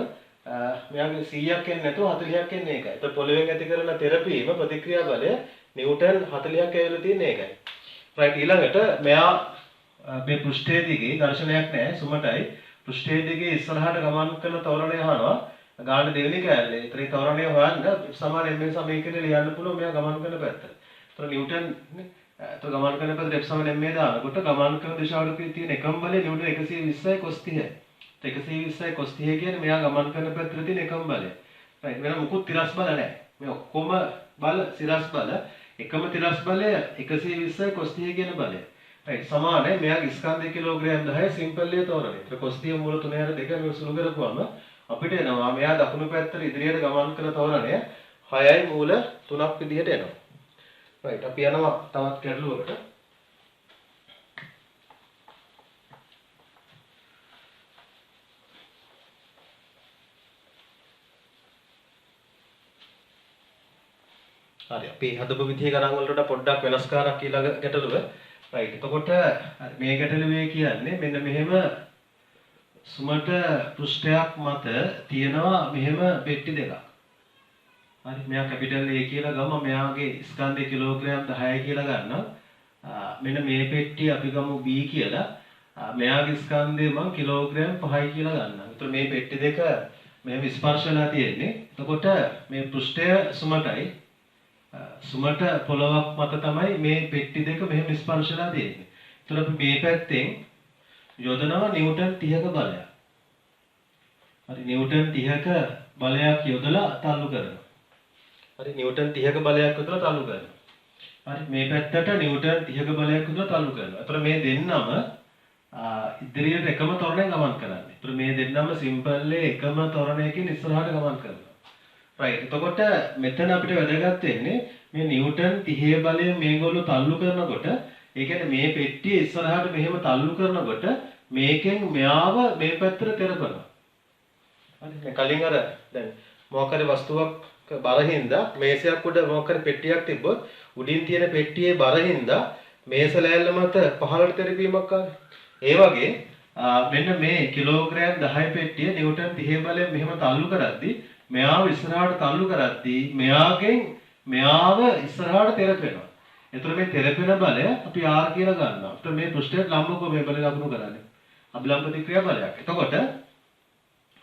මෙයාගේ 100ක් එන්නේ නැතුව 40ක් එන්නේ ඒකයි. ඒත් පොළවෙන් ඇති කරන තෙරපීම ප්‍රතික්‍රියා බලය නිව්ටන් 40ක් ඇවිල්ලා තියෙන්නේ ඒකයි. right. ඊළඟට මෙයා මේ පෘෂ්ඨයේ දිගේ ඝර්ෂණයක් නැහැ සුමටයි පෘෂ්ඨයේ දිගේ ඉස්සරහට ගමන් කරන තොරණය අහනවා ගාන දෙවෙනි කෑල්ලේ. ඒතර ඒ තොරණය හොයන්න සමාන m සමීකරණය ලියන්න පුළුවන් මෙයා ගමන් කරන පැත්ත. ඒතර නිව්ටන් නේ ඒතර ගමන් කරන පැත්ත f සමාන m දානකොට ගමන් කරන දිශාවට තියෙන එකම බලය නිව්ටන් 120යි cos 30යි. 120යි cos 30 කියන්නේ මෙයා ගමන් කරන පැත්තට තියෙන එකම බලය. right. වෙන මුකුත් තිරස් බල නැහැ. මේ ඔක්කොම බල සිරස් බල එකම තිරස් බලය 120යි cos 30 කියන බලය. right. සමානයි මෙයාගේ ස්කන්ධ කිලෝග්‍රෑම් 10 සිම්පල් ලේ තෝරන්නේ. ඒක cos 30 මූල 3/2 මේ සුළු කරපුවම අපිට එනවා මෙයා දකුණු පැත්තට ඉදිරියට ගමන් කරන තෝරණය 6යි මූල 3ක් විදිහට එනවා. right. අපි යනවා තවත් ගැටලුවකට. හරි. අපි හදපු විදිහේ ගණන් වලට පොඩ්ඩක් වෙනස්කාරක් ඊළඟ ගැටලුව. right. එතකොට මේ ගැටලුවේ කියන්නේ මෙන්න මෙහෙම සුමට පෘෂ්ඨයක් මත තියෙනවා මෙහෙම පෙට්ටි දෙකක්. හරි. මෙයා කැපිටල් A කියලා ගම මෙයාගේ ස්කන්ධය කිලෝග්‍රෑම් 10යි කියලා ගන්නවා. මෙන්න මේ පෙට්ටිය අපි ගමු B කියලා. මෙයාගේ ස්කන්ධය මම කිලෝග්‍රෑම් 5යි කියලා ගන්නවා. ඒතර මේ පෙට්ටි දෙක මෙහෙම ස්පර්ශ වෙලා තියෙන්නේ. එතකොට මේ පෘෂ්ඨය සුමටයි සුමට පොළවක් මත තමයි මේ පෙට්ටි දෙක මෙහෙම ස්පර්ශලා තියෙන්නේ. ඒතර අපි මේ පැත්තෙන් යොදනවා නිව්ටන් 30ක බලයක්. හරි. නිව්ටන් 30ක බලයක් යොදලා තල්ලු කරනවා. හරි. නිව්ටන් 30ක බලයක් යොදලා තල්ලු කරනවා. හරි. මේ පැත්තට නිව්ටන් 30ක බලයක් යොදලා තල්ලු කරනවා. ඒතර මේ දෙන්නම ඉදිරියට එකම තොරණයෙන් ගමන් කරන්නේ. ඒතර මේ දෙන්නම සිම්පල් එකම තොරණයකින් ඉස්සරහට ගමන් කරනවා. right. එතකොට මෙතන අපිට වැදගත් වෙන්නේ මේ නිව්ටන් 30 බලය මේගොල්ලෝ තල්ලු කරනකොට ඒ කියන්නේ මේ පෙට්ටිය ඉස්සරහට මෙහෙම තල්ලු කරනකොට මේකෙන් මෙයාව මේ පැත්තට තෙරපනවා. හරි. මේ කලින් අර දැන් මොකක් හරි වස්තුවක් බරින්දා මේසයක් උඩ මොකක් හරි පෙට්ටියක් තිබ්බොත් උඩින් තියෙන පෙට්ටියේ බරින්දා මේස ලෑල්ල මත පහළට තෙරපීමක් ආවේ. ඒ වගේ මෙන්න මේ කිලෝග්‍රෑම් 10 පෙට්ටිය නිව්ටන් 30 බලයෙන් මෙහෙම තල්ලු කරද්දී මෙයාව ඉස්සරහට තල්ලු කරද්දී මෙයාගෙන් මෙයාව ඉස්සරහට තෙරපෙනවා. එතකොට මේ තෙරපෙන බලය අපි R කියලා ගන්නවා. එතකොට මේ පෘෂ්ඨයට ලම්බව මේ බලය ලකුණු කරන්නේ. අභිලම්බ ප්‍රතික්‍රියා බලයක්. එතකොට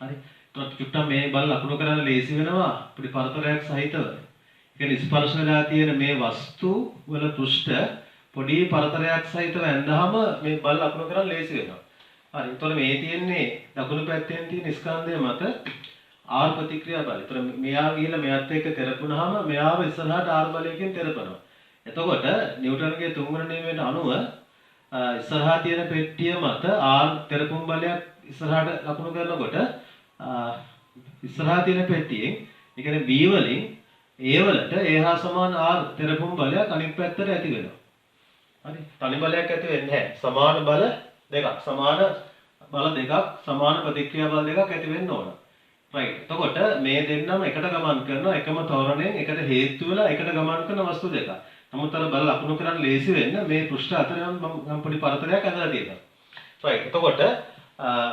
හරි. එතකොට චුට්ටක් මේ බල ලකුණු කරන්න ලේසි වෙනවා අපිට පරතරයක් සහිතව. ඒ කියන්නේ ස්පර්ශ වෙලා තියෙන මේ වස්තු වල පෘෂ්ඨ පොඩි පරතරයක් සහිතව ඇඳහම මේ බල ලකුණු කරන්න ලේසි වෙනවා. හරි. එතකොට මේ තියෙන්නේ දකුණු පැත්තෙන් තියෙන ස්කන්ධය මත R ප්‍රතික්‍රියා බලය. ඒතර මෙයා ගිහිල්ලා මෙයාත් එක්ක තෙරපුණාම මෙයාව ඉස්සරහට R බලයෙන් තෙරපනවා. එතකොට නිව්ටන්ගේ තුන්වෙනි නියමයට අනුව ඉස්සරහා තියෙන පෙට්ටිය මත R තෙරපුම් බලයක් ඉස්සරහට ලකුණු කරනකොට ඉස්සරහා තියෙන පෙට්ටියෙන් ඒ කියන්නේ B වලින් A වලට A හා සමාන R තෙරපුම් බලයක් අනිත් පැත්තට ඇති වෙනවා. හරි. තනි බලයක් ඇති වෙන්නේ නැහැ. සමාන බල දෙකක්. සමාන බල දෙකක්, සමාන ප්‍රතික්‍රියා බල දෙකක් ඇති වෙන්න ඕන. right. එතකොට මේ දෙන්නම එකට ගමන් කරනවා එකම තොරණයෙන් එකට හේතු වෙලා එකට ගමන් කරන වස්තු දෙකක්. නමුත් අර බල ලකුණු කරන්න ලේසි වෙන්න මේ පෘෂ්ඨ අතරේ මම පොඩි පරතරයක් ඇඳලා තියෙනවා. right. එතකොට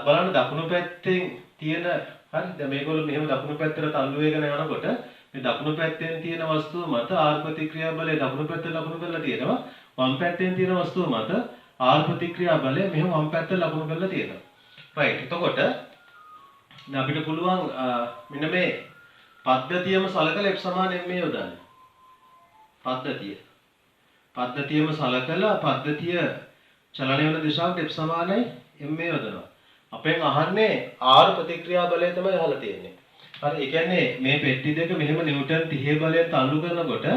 බලන්න දකුණු පැත්තෙන් තියෙන හරි දැන් මේගොල්ලෝ මෙහෙම දකුණු පැත්තට තල්ලු වේගන යනකොට මේ දකුණු පැත්තෙන් තියෙන වස්තුව මත ආර් ප්‍රතික්‍රියා බලය දකුණු පැත්තට ලකුණු කරලා තියෙනවා. වම් පැත්තෙන් තියෙන වස්තුව මත ආර් ප්‍රතික්‍රියා බලය මෙහෙම වම් පැත්තට ලකුණු කරලා තියෙනවා. right. එතකොට දැන් අපිට පුළුවන් මෙන්න මේ පද්ධතියම සලකලා F සමාන ma යොදන්න. පද්ධතියම සලකලා පද්ධතිය චලනය වෙන දිශාවට F සමානයි ma යොදනවා. අපෙන් අහන්නේ R ප්‍රතික්‍රියා බලය තමයි අහලා තියෙන්නේ. හරි ඒ කියන්නේ මේ පෙට්ටි දෙක මෙහෙම නිව්ටන් 30 බලයෙන් තල්ලු කරනකොට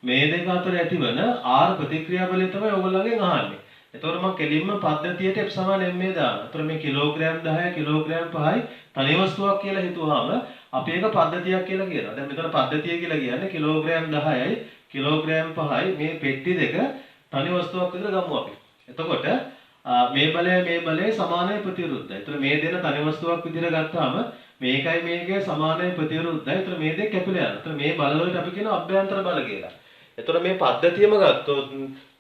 මේ දෙක අතර ඇතිවන R ප්‍රතික්‍රියා බලය තමයි ඔයගොල්ලන්ගෙන් අහන්නේ. එතකොට මම කෙලින්ම පද්ධතියට F සමාන ma දානවා. එතකොට මේ කිලෝග්‍රෑම් 10 කිලෝග්‍රෑම් 5යි තනි වස්තුවක් කියලා හිතුවාම අපි ඒක පද්ධතියක් කියලා කියනවා. දැන් මෙතන පද්ධතිය කියලා කියන්නේ කිලෝග්‍රෑම් 10යි කිලෝග්‍රෑම් 5යි මේ පෙට්ටි දෙක තනි වස්තුවක් විතර ගමු අපි. එතකොට මේ බලය සමානයි ප්‍රතිවිරුද්ධයි. ඒතර මේ දෙන තනි වස්තුවක් විදිහට ගත්තාම මේකයි මේකේ සමානයි ප්‍රතිවිරුද්ධයි. ඒතර මේ දෙක කැපිලා යනවා. ඒතර මේ බල වලට අපි කියනවා අභ්‍යන්තර බල කියලා. ඒතර මේ පද්ධතියම ගත්තොත්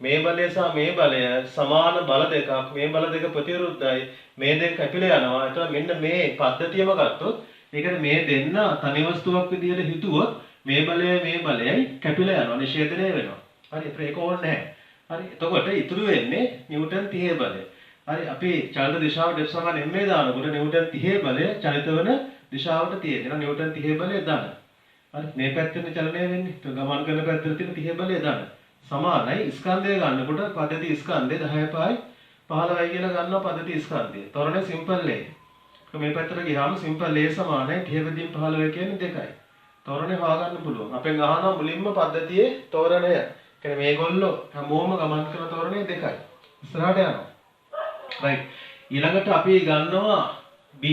මේ බලය සහ මේ බලය සමාන බල දෙකක්. මේ බල දෙක ප්‍රතිවිරුද්ධයි. මේ දෙක කැපිලා යනවා. ඒතර මෙන්න මේ පද්ධතියම ගත්තොත් ඒකට මේ දෙන්න තනි වස්තුවක් විදිහට හිතුවොත් මේ බලයයි කැපිලා යනවා. නිෂේධනය වෙනවා. හරි. ඒතර ඒක ඕනේ නැහැ. හරි එතකොට ඉතුරු වෙන්නේ නිව්ටන් 30 බලය. හරි අපි චලිත දිශාවට F සමාන ma දානකොට නිව්ටන් 30 බලය චලිත වෙන දිශාවට තියෙනවා. නිව්ටන් 30 බලය දාන්න. හරි මේ පැත්තෙන් චලනය වෙන්නේ. ඒක ගමන් කරන පැත්තට තියෙන 30 බලය දාන්න. සමානයි ස්කන්ධය ගන්නකොට පද්ධති ස්කන්ධය 10 5යි 15යි කියලා ගන්නවා පද්ධති ස්කන්ධය. තොරණේ සිම්පල් A. මේ පැත්තට ගියාම සිම්පල් A සමානයි 30 බෙදීම් 15 කියන්නේ 2යි. තොරණේ හොයාගන්න පුළුවන්. අපෙන් අහනවා මුලින්ම පද්ධතියේ තොරණය කියන්නේ මේගොල්ලෝ හැමෝම ගමන් කරන තොරණේ 2යි. ඉස්සරහට යනවා. right. ඊළඟට අපි ගන්නවා B.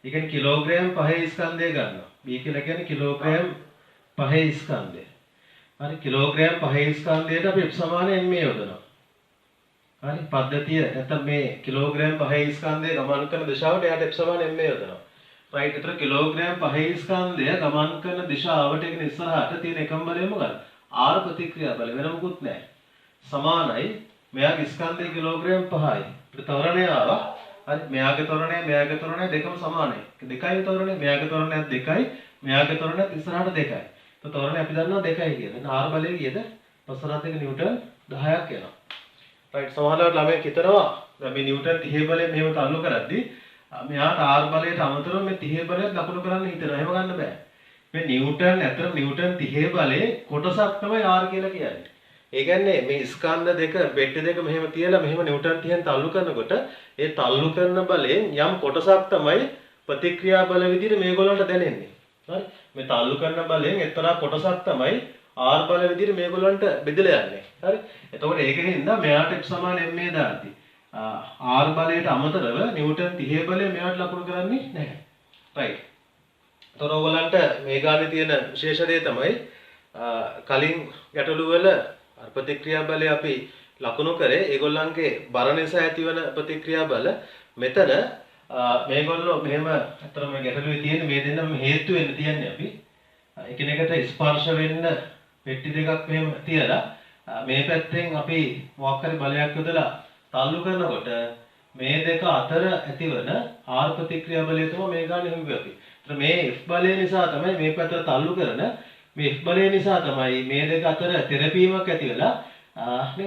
ඒ කියන්නේ කිලෝග්‍රෑම් 5 ස්කන්ධය ගන්නවා. B කියලා කියන්නේ කිලෝග්‍රෑම් 5 ස්කන්ධය. හරි කිලෝග්‍රෑම් 5 ස්කන්ධයට අපි F සමාන ma යොදනවා. හරි පද්ධතිය නැත්නම් මේ කිලෝග්‍රෑම් 5 ස්කන්ධය ගමන් කරන දිශාවට එයාට F සමාන ma යොදනවා. right. ඒතර කිලෝග්‍රෑම් 5 ස්කන්ධය ගමන් කරන දිශාවට කියන ඉස්සරහට තියෙන එකම බලය මොකක්ද? R ප්‍රතික්‍රියා බල වෙන මොකුත් නැහැ. සමානයි මෙයාගේ ස්කන්ධය කිලෝග්‍රෑම් 5යි. අපිට තොරණය ආවා. හරි මෙයාගේ තොරණය දෙකම සමානයි. දෙකයි තොරණය මෙයාගේ තොරණයත් දෙකයි මෙයාගේ තොරණයත් ඉස්සරහට දෙකයි. તો තොරණය අපි දන්නවා දෙකයි කියලා. R බලය කීයද? 5.2 නිව්ටන් 10ක් එනවා. right සමහරවිට ළමයෙක් හිතනවා දැන් මේ නිව්ටන් 30 බලය මෙහෙම තල්ලු කරද්දී මෙයාට R බලයට අමතරව මේ 30 බලයත් ලකුණු කරන්න හිතනවා. එහෙම ගන්න බෑ. මේ නිව්ටන් 30 බලයේ කොටසක් තමයි R කියලා කියන්නේ. ඒ කියන්නේ මේ ස්කන්ධ දෙක බෙඩ් දෙක මෙහෙම තියලා මෙහෙම නිව්ටන් 30න් තල්ලු කරනකොට ඒ තල්ලු කරන බලයෙන් යම් කොටසක් තමයි ප්‍රතික්‍රියා බල විදිහට මේගොල්ලන්ට දැනෙන්නේ. හරි මේ තල්ලු කරන බලයෙන් එක්තරා කොටසක් තමයි R බල විදිහට මේගොල්ලන්ට බෙදලා යන්නේ. හරි එතකොට ඒකෙන්ද මෙයාට F සමාන ma දාද්දී R බලයට අමතරව නිව්ටන් 30 බලය මෙයාට ලකුණු කරන්නේ නැහැ. right එතකොට ඔයගලන්ට මේ ගානේ තියෙන විශේෂ දේ තමයි කලින් ගැටළු වල ප්‍රතික්‍රියා බලය අපි ලකුණු කරේ ඒගොල්ලන්ගේ බර නිසා ඇතිවන ප්‍රතික්‍රියා බල මෙතන මේගොල්ලෝ මෙහෙම අතර මේ ගැටලුවේ තියෙන මේ දෙන්නම හේතු වෙන්න තියන්නේ අපි එකිනෙකට ස්පර්ශ වෙන්න පෙට්ටි දෙකක් මෙහෙම තියලා මේ පැත්තෙන් අපි මොකක් හරි බලයක් යොදලා තල්ලු කරනකොට මේ දෙක අතර ඇතිවන R ප්‍රතික්‍රියා බලය තමයි මේ ගානේ හම්බෙන්නේ අපි. ඒතර මේ F බලය නිසා තමයි මේ පැත්තට තල්ලු කරන මේ F බලය නිසා තමයි මේ දෙක අතර තෙරපීමක් ඇති වෙලා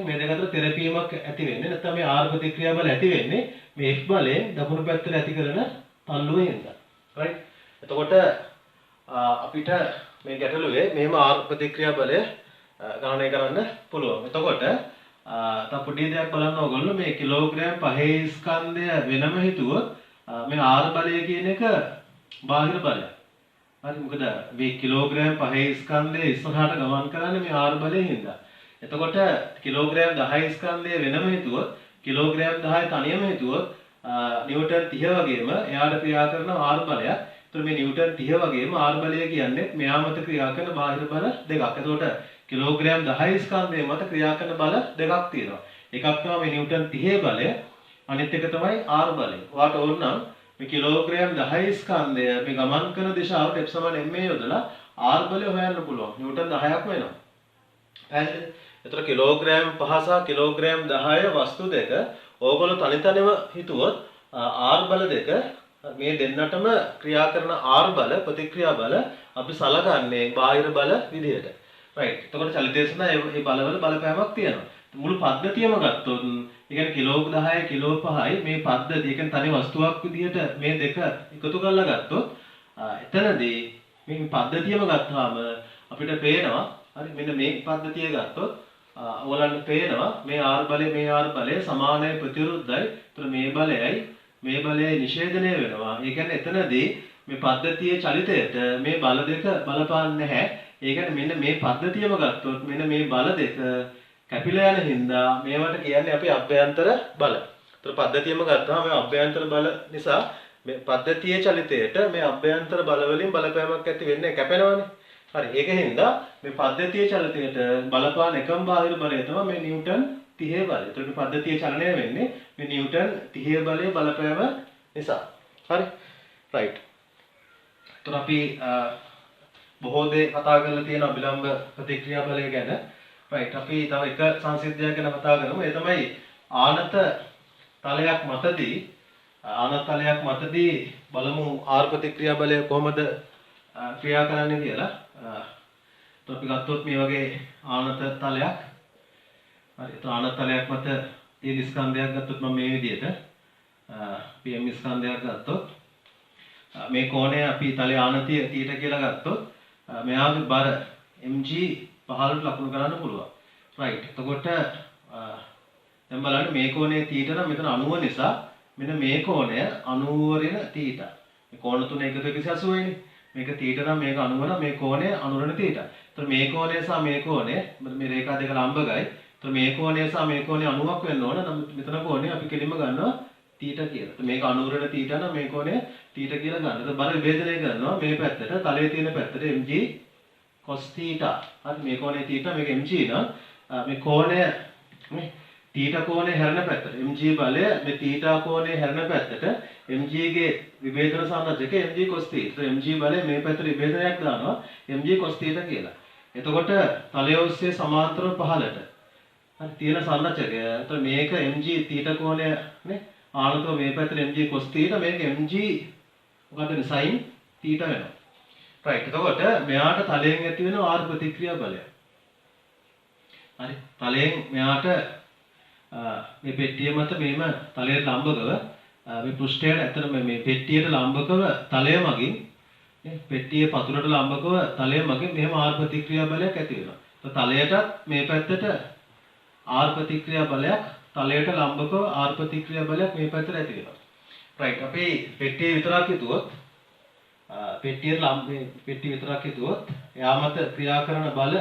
මේ දෙක අතර තෙරපීමක් ඇති වෙන්නේ නැත්නම් මේ R ප්‍රතික්‍රියා බල ඇති වෙන්නේ මේ F බලයෙන් දකුණු පැත්තට ඇති කරන තල්ලුවේ හින්දා. right එතකොට අපිට මේ ගැටලුවේ මෙහෙම R ප්‍රතික්‍රියා බලය ගණනය කරන්න පුළුවන්. එතකොට තව පොඩි දෙයක් බලන්න ඕගොල්ලෝ මේ කිලෝග්‍රෑම් 5 ස්කන්ධය වෙනම හිතුවොත් මේ R බලය කියන එක බාහිර බලයක්. හරි මොකද මේ කිලෝග්‍රෑම් 5 ස්කන්ධය ඉස්සරහට ගමන් කරන්නේ මේ R බලයෙන් හින්දා. එතකොට කිලෝග්‍රෑම් 10 ස්කන්ධය වෙනම හිතුවොත් කිලෝග්‍රෑම් 10 තනියම හිතුවොත් නිව්ටන් 30 වගේම එයාට ක්‍රියා කරන R බලයක්. ඒතර මේ නිව්ටන් 30 වගේම R බලය කියන්නේ මෙයා මත ක්‍රියා කරන බාහිර බල දෙකක්. එතකොට කිලෝග්‍රෑම් 10 ස්කන්ධය මත ක්‍රියා කරන බල දෙකක් තියෙනවා. එකක් තමයි මේ නිව්ටන් 30 බලය, අනිත් එක තමයි R බලය. ඔයාලට ඕන නම් මේ කිලෝග්‍රෑම් 10 ස්කන්ධය මේ ගමන් කරන දිශාවට F = ma යොදලා R බලය හොයන්න පුළුවන්. නිව්ටන් 10ක් වෙනවා. පැහැදිලිද? එතකොට කිලෝග්‍රෑම් 5 සහ කිලෝග්‍රෑම් 10 වස්තු දෙක ඕගොල්ලෝ තනි තනිව හිතුවොත් R බල දෙක මේ දෙන්නටම ක්‍රියා කරන R බල ප්‍රතික්‍රියා බල අපි සලකන්නේ බාහිර බල විදිහට. right. එතකොට චලිතේශන මේ බලවල බලපෑමක් තියෙනවා. මුළු පද්ධතියම ගත්තොත් ඒ කියන්නේ කිලෝ 10 කිලෝ 5යි මේ පද්ධතිය කියන්නේ තනි වස්තුවක් විදිහට මේ දෙක එකතු කරලා ගත්තොත් එතනදී මේ පද්ධතියම ගත්තාම අපිට පේනවා හරි මෙන්න මේ පද්ධතිය ගත්තොත් ඕගලන්ට පේනවා මේ R බලය මේ R බලය සමානයි ප්‍රතිවිරුද්ධයි. ඒතර මේ බලයයි නිෂේධනය වෙනවා. ඒ කියන්නේ එතනදී මේ පද්ධතියේ චලිතයට මේ බල දෙක බලපාන්නේ නැහැ. ඒ කියන්නේ මෙන්න මේ පද්ධතියම ගත්තොත් මෙන්න මේ බල දෙක කැපිලා යන හින්දා මේවට කියන්නේ අපි අභ්‍යන්තර බල. ඒතර පද්ධතියම ගත්තාම මේ අභ්‍යන්තර බල නිසා මේ පද්ධතියේ චලිතයට මේ අභ්‍යන්තර බල වලින් බලපෑමක් ඇති වෙන්නේ කැපෙනවනේ. හරි ඒකෙන්ද මේ පද්ධතියේ චලිතයට බලපාන එකම බාහිර බලය තමයි මේ නිව්ටන් 30 බලය. ඒතර මේ පද්ධතියේ චලනය වෙන්නේ මේ නිව්ටන් 30 බලයේ බලපෑම නිසා. හරි. right. ඒතර අපි බොහෝ දේ කතා කරලා තියෙන අභිලම්භ ප්‍රතික්‍රියා බලය ගැන. right. අපි තව එක සංසිද්ධියක් ගැන කතා කරමු. ඒ තමයි ආනත තලයක් මතදී බලමු R ප්‍රතික්‍රියා බලය කොහොමද ක්‍රියා කරන්නේ කියලා. අපි ගත්තොත් මේ වගේ ආනත තලයක්. හරි. ඒත් ආනත තලයක් මත තියෙන ස්කන්ධයක් ගත්තොත් මම මේ විදිහට PM ස්කන්ධයක් ගත්තොත් මේ කෝණය අපි තලයේ ආනතිය θ කියලා ගත්තොත් මෙයාගේ බර mg 15ට ලකුණු කරන්න පුළුවන්. right. එතකොට දැන් බලන්න මේ කෝණය θ නම් මෙතන 90 නිසා මෙන්න මේ කෝණය 90 ඍණ θ. මේ කෝණ තුන එකතු 180 වෙන්නේ. මේක θ නම් මේක 90 නම් මේ කෝණය 90 ඍණ θ. එතකොට මේ කෝණය සහ මේ කෝණය මේ රේඛා දෙක ලම්බගයි. එතකොට මේ කෝණය සහ මේ කෝණය 90ක් වෙන්න ඕන. නම් මෙතන කෝණය අපි කෙලින්ම ගන්නවා θ කියලා. මේක 90 ඍණ θ නම් මේ කෝණය θ කියලා ගන්න. එතකොට බර විභේදනය කරනවා මේ පැත්තට තලයේ තියෙන පැත්තට mg cos θ. හරි මේ කෝණය θ මේක mg නම් මේ කෝණය මේ θ කෝණය හැරෙන පැත්තට mg බලය මේ θ කෝණය හැරෙන පැත්තට mg ගේ විභේදන සංරචක mg cos θ. ඒතර mg බලය මේ පැත්තට විභේදනයක් දානවා mg cos θ කියලා. එතකොට තලය ඔස්සේ සමාන්තරව පහළට හරි තියෙන සංරචකය. ඒතර මේක mg θ කෝණය නේ ආනතෝ මේ පැත්තට mg cos θ මේක mg මොකද sin θ වෙනවා. right. එතකොට මෙයාට තලයෙන් ඇති වෙන R ප්‍රතික්‍රියා බලය. හරි. තලයෙන් මෙයාට මේ පෙට්ටිය මත මේම තලයට ලම්බකව මේ පෘෂ්ඨයට ඇත්තටම මේ පෙට්ටියට ලම්බකව තලය මගින් නේ පෙට්ටියේ පතුලට ලම්බකව තලය මගින් මෙහෙම R ප්‍රතික්‍රියා බලයක් ඇති වෙනවා. තලයටත් මේ පැත්තට R ප්‍රතික්‍රියා බලයක් තලයට ලම්බකව R ප්‍රතික්‍රියා බලයක් මේ පැත්තට ඇති වෙනවා. right. අපි පෙට්ටිය විතරක් හිතුවොත් පෙට්ටිය විතරක් හිතුවොත් එයා මත ක්‍රියා කරන බල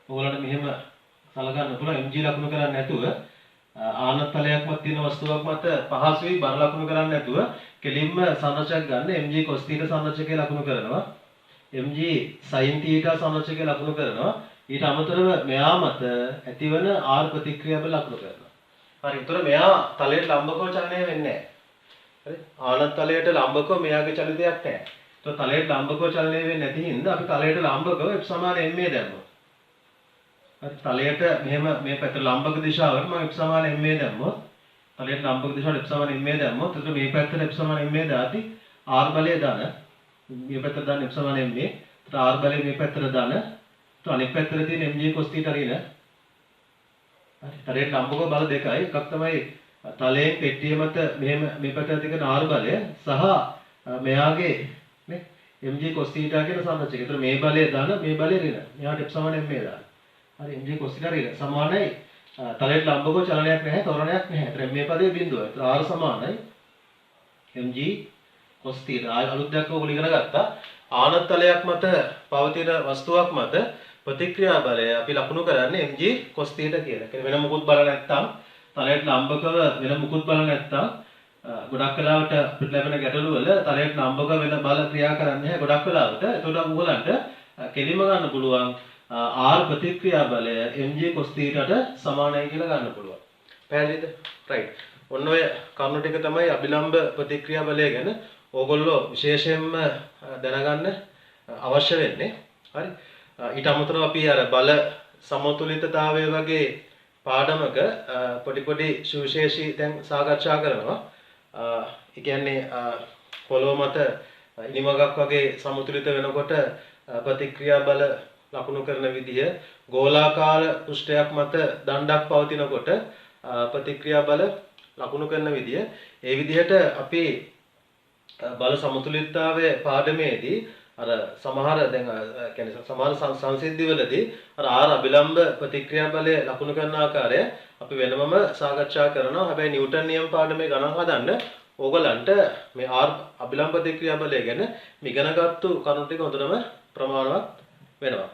ඕගොල්ලන්ට මෙහෙම සලකන්න පුළුවන්. mg ලකුණු කරන්නේ නැතුව ආනත තලයක් මත තියෙන වස්තුවක් මත පහසුයි බර ලකුණු කරන්නේ නැතුව කෙලින්ම සංරචකයක් ගන්න mg cos θ සංරචකයේ ලකුණු කරනවා. mg sin θ සංරචකයේ ලකුණු කරනවා. ඊට අමතරව මෙයා මත ඇතිවන R ප්‍රතික්‍රියා බල ලකුණු කරනවා. හරි. ඒතර මෙයා තලයට ලම්බකව චලනය වෙන්නේ නැහැ. හරි. ආනත තලයට ලම්බකව මෙයාගේ චලිතයක් නැහැ. ඒතර තලයට ලම්බකව චලනය වෙන්නේ නැති හින්දා අපි තලයට ලම්බකව F = ma දැම්මා. හරි. තලයට මෙහෙම මේ පැත්ත ලම්බක දිශාවට මම F = ma දැම්මොත් තලයට ලම්බක දිශාවට F = ma දැම්මොත් එතකොට මේ පැත්තට F = ma දාති R බලය දාන මේ පැත්තට දාන F = ma එතකොට R බලය මේ පැත්තට දාන එතකොට අනිත් පැත්තට තියෙන mg cos θ රින හරි. තලයට ලම්බකව බල දෙකයි. එකක් තමයි තලයෙන් පෙට්ටිය මත මෙහෙම මේ පැත්තට තියෙන R බලය සහ මෙයාගේ නේ mg cos θ කියන සංරචකය. ඒතර මේ බලය දාන මේ බලය රින. මෙයාට F = ma දාන. හරි mg cos θ රින සමානයි තලයට ලම්බකව චලනයක් නැහැ ත්වරණයක් නැහැ. ඒතර මේ පදේ බිඳුව. ඒතර R සමානයි mg cos θ. අලුත් දෙයක් ඔයගොල්ලෝ ඉගෙන ගත්තා. ආනත තලයක් මත පවතින වස්තුවක් මත ප්‍රතික්‍රියා බලය අපි ලකුණු කරන්නේ mg cos θ කියලා. කියන්නේ වෙන මොකුත් බල නැත්තම් තලයට ලම්බකව වෙන මොකුත් බල නැත්තම් ගොඩක් වෙලාවට අපිට ලැබෙන ගැටලු වල තරයට නම්බක වෙන බල ක්‍රියා කරන්නේ නැහැ ගොඩක් වෙලාවට. ඒකට ඔයගලන්ට කෙලිම ගන්න පුළුවන් R ප්‍රතික්‍රියා බලය mg cos θට සමානයි කියලා ගන්න පුළුවන්. පැහැදිලිද? right. ඔන්න ඔය කරුණු ටික තමයි අභිලම්බ ප්‍රතික්‍රියා බලය ගැන ඕගොල්ලෝ විශේෂයෙන්ම දැනගන්න අවශ්‍ය වෙන්නේ. හරි. ඊට අමතරව අපි අර බල සමතුලිතතාවය වගේ පාඩමක පොඩි සුවිශේෂී දැන් සාකච්ඡා කරනවා. ඒ කියන්නේ පොළොව මත ඉනිමගක් වගේ සමතුලිත වෙනකොට ප්‍රතික්‍රියා බල ලකුණු කරන විදිය, ගෝලාකාර පෘෂ්ඨයක් මත දණ්ඩක් පවතිනකොට ප්‍රතික්‍රියා බල ලකුණු කරන විදිය, ඒ විදිහට අපි බල සමතුලිතතාවය පාඩමේදී අර සමහර දැන් කියන්නේ සමහර සංසිද්ධිවලදී අර ආර අභිලම්බ ප්‍රතික්‍රියා බලය ලකුණු කරන ආකාරය අපි වෙනමම සාකච්ඡා කරනවා. හැබැයි නිව්ටන් නියම පාඩමේ ගණන් හදන්න ඕගලන්ට මේ ආර් අභිලම්බ ප්‍රතික්‍රියා බලය ගැන ඉගෙනගත්තු කරුණු ටික හොඳටම ප්‍රමාණවත් වෙනවා.